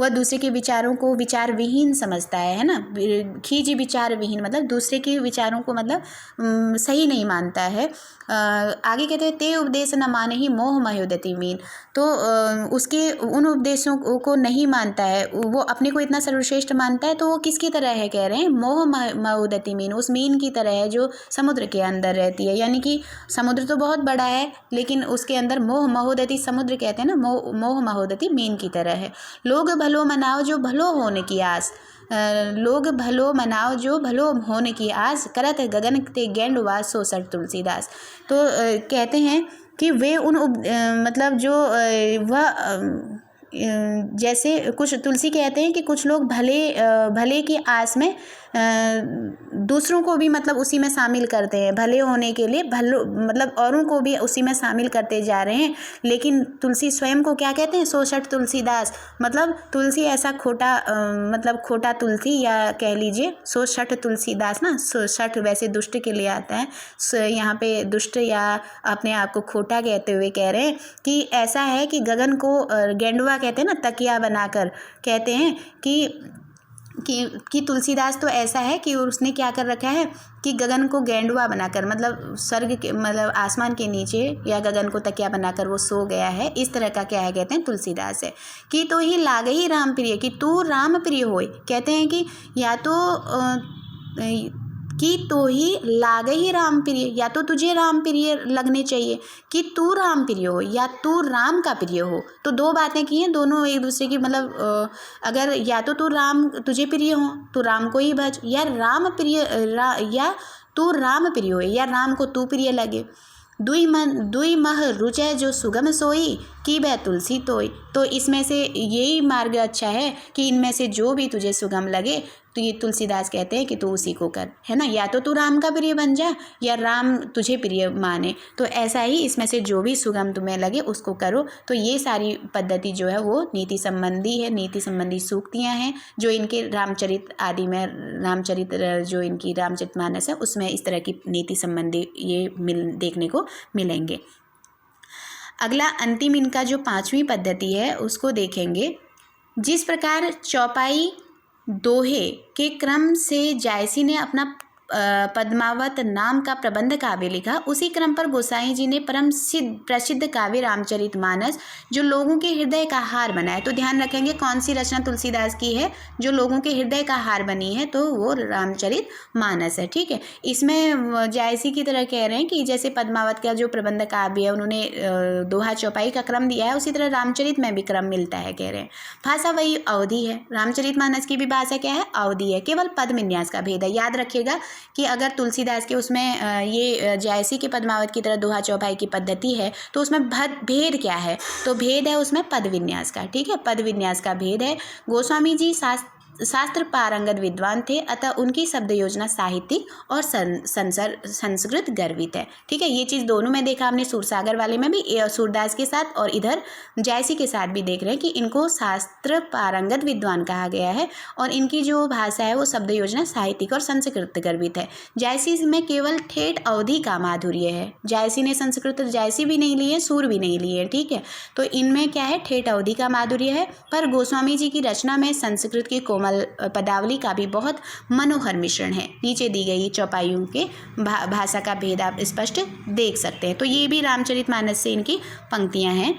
वह दूसरे के विचारों को विचार विहीन समझता है ना। खींच विचार विहीन मतलब दूसरे के विचारों को मतलब सही नहीं मानता है। आगे कहते हैं ते उपदेश न माने ही मोह महोदति मीन, तो उसके उन उपदेशों को नहीं मानता है, वो अपने को इतना सर्वश्रेष्ठ मानता है, तो वो किसकी तरह है, कह रहे हैं मोह महोदति मीन, उस मीन की तरह है जो समुद्र के अंदर रहती है। यानी कि समुद्र तो बहुत बड़ा है लेकिन उसके अंदर मोह महोदति, समुद्र कहते हैं ना, मोह महोदति मीन की तरह है। लोग भलो मनाओ जो भलो होने की आस, लोग भलो मनाओ जो भलो होने की आस, करत गगन ते गेंडवास सो सठ तुलसीदास। तो कहते हैं कि वे उन मतलब जो वह जैसे कुछ तुलसी कहते हैं कि कुछ लोग भले की आस में दूसरों को भी मतलब उसी में शामिल करते हैं, भले होने के लिए भलो मतलब औरों को भी उसी में शामिल करते जा रहे हैं। लेकिन तुलसी स्वयं को क्या कहते हैं, सो सठ तुलसीदास, मतलब तुलसी ऐसा खोटा मतलब खोटा तुलसी, या कह लीजिए सो सठ तुलसीदास ना, सो सठ वैसे दुष्ट के लिए आता है, यहाँ पे दुष्ट या अपने आप को खोटा कहते हुए कह रहे हैं कि ऐसा है कि गगन को गेंडवा कहते हैं ना, तकिया बनाकर कहते हैं कि तुलसीदास तो ऐसा है कि उसने क्या कर रखा है कि गगन को गेंडवा बनाकर, मतलब स्वर्ग के मतलब आसमान के नीचे या गगन को तकिया बनाकर वो सो गया है। इस तरह का क्या है, कहते हैं तुलसीदास है। कि तो ही लागे ही राम प्रिय, कि तू राम प्रिय होए, कहते हैं कि या तो कि तो ही लागे ही राम प्रिय, या तो तुझे राम प्रिय लगने चाहिए, कि तू राम प्रिय हो या तू राम का प्रिय हो। तो दो बातें की हैं, दोनों एक दूसरे की मतलब अगर या तो तू राम तुझे प्रिय हो तो राम को ही भज, या राम प्रिय या तू राम प्रिय हो या राम को तू प्रिय लगे। दुई मह रुचय जो सुगम सोई, की वह तुलसी तोई। तो इसमें से यही मार्ग अच्छा है कि इनमें से जो भी तुझे सुगम लगे तो ये तुलसीदास कहते हैं कि तू उसी को कर, है ना। या तो तू राम का प्रिय बन जा या राम तुझे प्रिय माने। तो ऐसा ही इसमें से जो भी सुगम तुम्हें लगे उसको करो। तो ये सारी पद्धति जो है वो नीति संबंधी है, नीति संबंधी सूक्तियाँ हैं जो इनके रामचरित आदि में, रामचरित जो इनकी रामचरितमानस है उसमें इस तरह की नीति संबंधी ये देखने को मिलेंगे। अगला अंतिम इनका जो 5वीं पद्धति है उसको देखेंगे। जिस प्रकार चौपाई दोहे के क्रम से जायसी ने अपना पद्मावत नाम का प्रबंध काव्य लिखा, उसी क्रम पर गोसाई जी ने प्रसिद्ध काव्य रामचरितमानस जो लोगों के हृदय का हार बना है। तो ध्यान रखेंगे कौन सी रचना तुलसीदास की है जो लोगों के हृदय का हार बनी है, तो वो रामचरितमानस है। ठीक है, इसमें जायसी की तरह कह रहे हैं कि जैसे पद्मावत का जो प्रबंध काव्य है उन्होंने दोहा चौपाई का क्रम दिया है, उसी तरह रामचरित में भी क्रम मिलता है, कह रहे हैं। भाषा वही अवधि है, रामचरितमानस की भी भाषा क्या है, अवधि है, केवल पद विन्यास का भेद है। याद रखिएगा कि अगर तुलसीदास के उसमें ये जायसी के पद्मावत की तरह दोहा चौपाई की पद्धति है तो उसमें भेद क्या है, तो भेद है उसमें पद विन्यास का। ठीक है, पद विन्यास का भेद है। गोस्वामी जी शास्त्र पारंगत विद्वान थे, अतः उनकी शब्द योजना साहित्यिक और संस्कृत गर्वित है। ठीक है, ये चीज़ दोनों में देखा हमने, सूरसागर वाले में भी सूरदास के साथ और इधर जायसी के साथ भी देख रहे हैं कि इनको शास्त्र पारंगत विद्वान कहा गया है और इनकी जो भाषा है वो शब्द योजना साहित्यिक और संस्कृत गर्वित है। जायसी में केवल ठेठ अवधि का माधुर्य है। जायसी ने संस्कृत जायसी भी नहीं लिए, सूर भी नहीं लिए। ठीक है, तो इनमें क्या है, ठेठ अवधि का माधुर्य है। पर गोस्वामी जी की रचना में संस्कृत की कोमल पदावली का भी बहुत मनोहर मिश्रण है। नीचे दी गई चौपाइयों के भाषा का भेद आप स्पष्ट देख सकते हैं। तो ये भी रामचरितमानस से इनकी पंक्तियां हैं।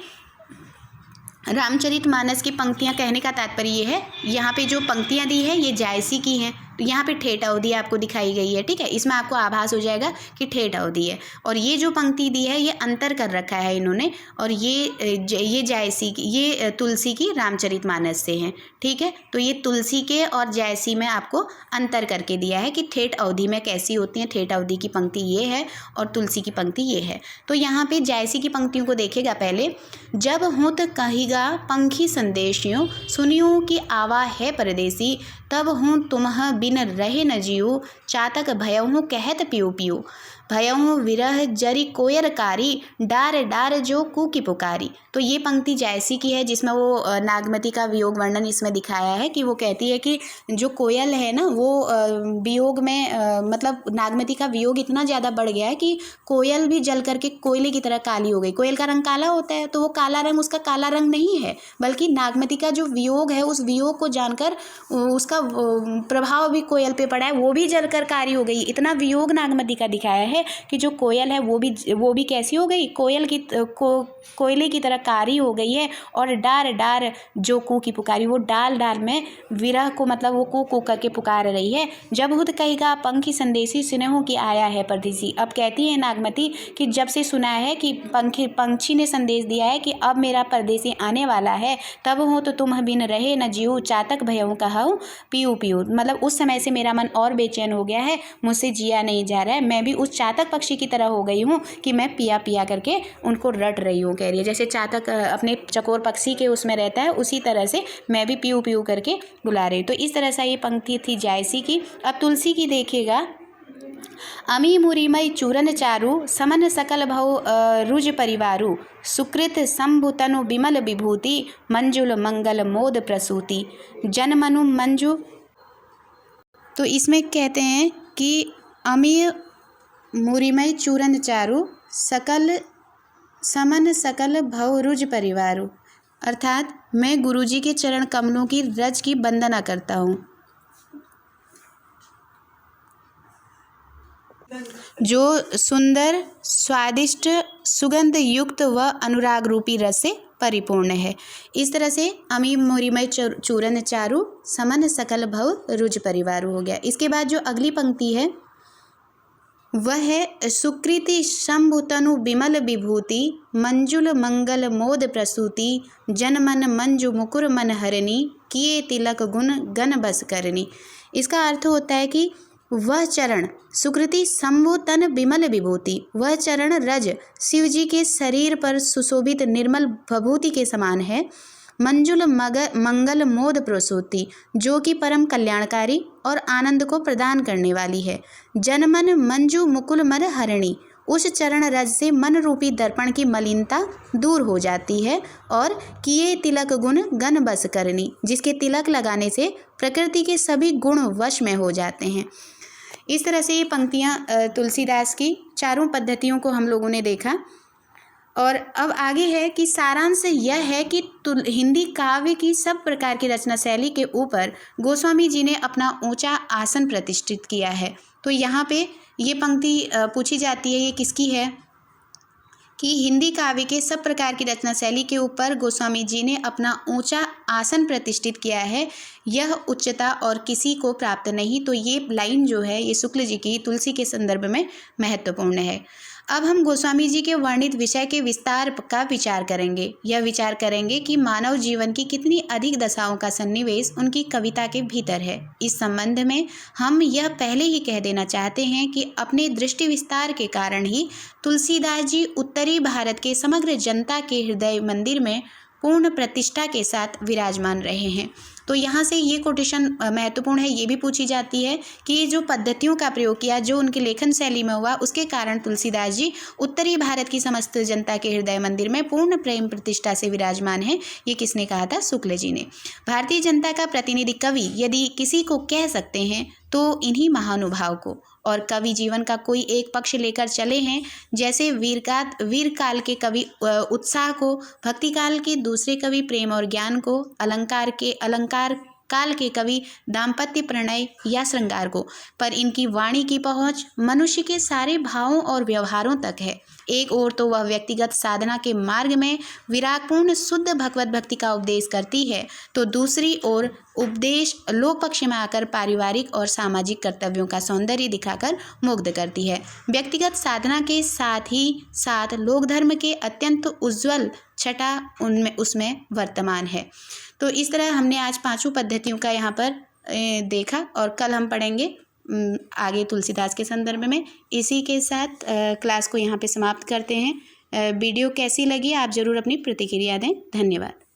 रामचरितमानस की पंक्तियां कहने का तात्पर्य ये है, यहाँ पे जो पंक्तियां दी है ये जायसी की हैं, तो यहाँ पे ठेठ अवधि आपको दिखाई गई है। ठीक है, इसमें आपको आभास हो जाएगा कि ठेठ अवधि है। और ये जो पंक्ति दी है ये अंतर कर रखा है इन्होंने, और ये जायसी की, ये तुलसी की रामचरितमानस से हैं। ठीक है, तो ये तुलसी के और जायसी में आपको अंतर करके दिया है कि ठेठ अवधि में कैसी होती हैं। ठेठ अवधि की पंक्ति ये है और तुलसी की पंक्ति ये है। तो यहाँ पे जायसी की पंक्तियों को देखेगा पहले। जब हूँ तो कहिगा पंखी संदेशियों, सुनियो की आवा है परदेसी, तब हूँ तुम्ह बिन रहे न जियो, चातक भयहूँ कहत पियो पियो, भयहूँ विरह जरी कोयरकारी, डार डार जो कूकी पुकारी। तो ये पंक्ति जायसी की है जिसमें वो नागमती का वियोग वर्णन इसमें दिखाया है कि वो कहती है कि जो कोयल है ना वो वियोग में मतलब नागमती का वियोग इतना ज़्यादा बढ़ गया है कि कोयल भी जल करके कोयले की तरह काली हो गई। कोयल का रंग काला होता है, तो वो काला रंग उसका काला रंग नहीं है, बल्कि नागमती का जो वियोग है उस वियोग को जानकर उसका प्रभाव भी कोयल पे पड़ा है, वो भी जलकर कारी हो गई। इतना वियोग नागमती का दिखाया है है कि जो कोयल है वो भी कैसी हो गई, कोयले की तरह कारी हो गई है। और डार डार जो कू की पुकारी, वो डाल डाल में विरह को मतलब वो कू कू करके पुकार रही है। जब हुद कहेगा पंखी संदेशी सुनहु कि आया है परदेसी। अब कहती है नागमती कि जब से सुना है कि पंछी ने संदेश दिया है कि अब मेरा परदेसी आने वाला है, तब हो तो तुम बिन रहे न जीऊँ, चातक भयऊ कहूँ पीऊ पीऊ। मतलब उस समय से मेरा मन और बेचैन हो गया है, मुझसे जिया नहीं जा रहा है। मैं भी उस चातक पक्षी की तरह हो गई हूँ कि मैं पिया पिया करके उनको रट रही हूँ, कह रही है। जैसे चातक अपने चकोर पक्षी के उसमें रहता है, उसी तरह से मैं भी पीऊ पीऊ करके बुला रही हूँ। तो इस तरह से ये पंक्ति थी जायसी की। अब तुलसी की देखिएगा। अमी मुरीमय चूरन चारु, समन सकल भव रुज परिवारु, सुकृत शंभु तनु विमल विभूति, मंजुल मंगल मोद प्रसूति, जनमनु मंजु। तो इसमें कहते हैं कि अमी मुरीमय चूरन चारु, समन सकल भव रुज परिवारु, अर्थात मैं गुरुजी के चरण कमलों की रज की वंदना करता हूँ, जो सुंदर स्वादिष्ट सुगंध युक्त व अनुराग रूपी रस से परिपूर्ण है। इस तरह से अमी मुरीमय चूरन चारु, समन सकल भव रुज परिवारु हो गया। इसके बाद जो अगली पंक्ति है वह है सुकृति शंभु तनु विमल विभूति, मंजुल मंगल मोद प्रसूति, जनमन मंजु मुकुर मन हरणी, किए तिलक गुण गन बस करनी। इसका अर्थ होता है कि वह चरण सुकृति शंभु तन विमल विभूति, वह चरण रज शिवजी के शरीर पर सुशोभित निर्मल विभूति के समान है। मंजुल मंगल मोद प्रसूति, जो कि परम कल्याणकारी और आनंद को प्रदान करने वाली है। जनमन मंजु मुकुल मन हरणी, उस चरण रज से मन रूपी दर्पण की मलिनता दूर हो जाती है। और किए तिलक गुण गन बस करनी, जिसके तिलक लगाने से प्रकृति के सभी गुण वश में हो जाते हैं। इस तरह से ये पंक्तियाँ तुलसीदास की चारों पद्धतियों को हम लोगों ने देखा। और अब आगे है कि सारांश यह है कि हिंदी काव्य की सब प्रकार की रचना शैली के ऊपर गोस्वामी जी ने अपना ऊंचा आसन प्रतिष्ठित किया है। तो यहाँ पे ये पंक्ति पूछी जाती है, ये किसकी है कि हिंदी काव्य के सब प्रकार की रचना शैली के ऊपर गोस्वामी जी ने अपना ऊंचा आसन प्रतिष्ठित किया है, यह उच्चता और किसी को प्राप्त नहीं। तो ये लाइन जो है ये शुक्ल जी की तुलसी के संदर्भ में महत्वपूर्ण है। अब हम गोस्वामी जी के वर्णित विषय के विस्तार का विचार करेंगे। यह विचार करेंगे कि मानव जीवन की कितनी अधिक दशाओं का सन्निवेश उनकी कविता के भीतर है। इस संबंध में हम यह पहले ही कह देना चाहते हैं कि अपने दृष्टि विस्तार के कारण ही तुलसीदास जी उत्तरी भारत के समग्र जनता के हृदय मंदिर में पूर्ण प्रतिष्ठा के साथ विराजमान रहे हैं। तो यहाँ से ये कोटेशन महत्वपूर्ण है, ये भी पूछी जाती है कि जो पद्धतियों का प्रयोग किया, जो उनके लेखन शैली में हुआ, उसके कारण तुलसीदास जी उत्तरी भारत की समस्त जनता के हृदय मंदिर में पूर्ण प्रेम प्रतिष्ठा से विराजमान है। ये किसने कहा था? शुक्ल जी ने। भारतीय जनता का प्रतिनिधि कवि यदि किसी को कह सकते हैं तो इन्हीं महानुभाव को। और कवि जीवन का कोई एक पक्ष लेकर चले हैं, जैसे वीर काल के कवि उत्साह को, भक्ति काल के दूसरे कवि प्रेम और ज्ञान को, अलंकार काल के कवि दाम्पत्य प्रणय या श्रृंगार को। पर इनकी वाणी की पहुंच मनुष्य के सारे भावों और व्यवहारों तक है। एक ओर तो वह व्यक्तिगत साधना के मार्ग में विरागपूर्ण शुद्ध भगवत भक्ति का उपदेश करती है, तो दूसरी ओर उपदेश लोक पक्ष में आकर पारिवारिक और सामाजिक कर्तव्यों का सौंदर्य दिखाकर मुग्ध करती है। व्यक्तिगत साधना के साथ ही साथ लोक धर्म के अत्यंत उज्ज्वल छटा उसमें वर्तमान है। तो इस तरह हमने आज पांचों पद्धतियों का यहाँ पर देखा, और कल हम पढ़ेंगे आगे तुलसीदास के संदर्भ में। इसी के साथ क्लास को यहाँ पे समाप्त करते हैं। वीडियो कैसी लगी आप ज़रूर अपनी प्रतिक्रिया दें। धन्यवाद।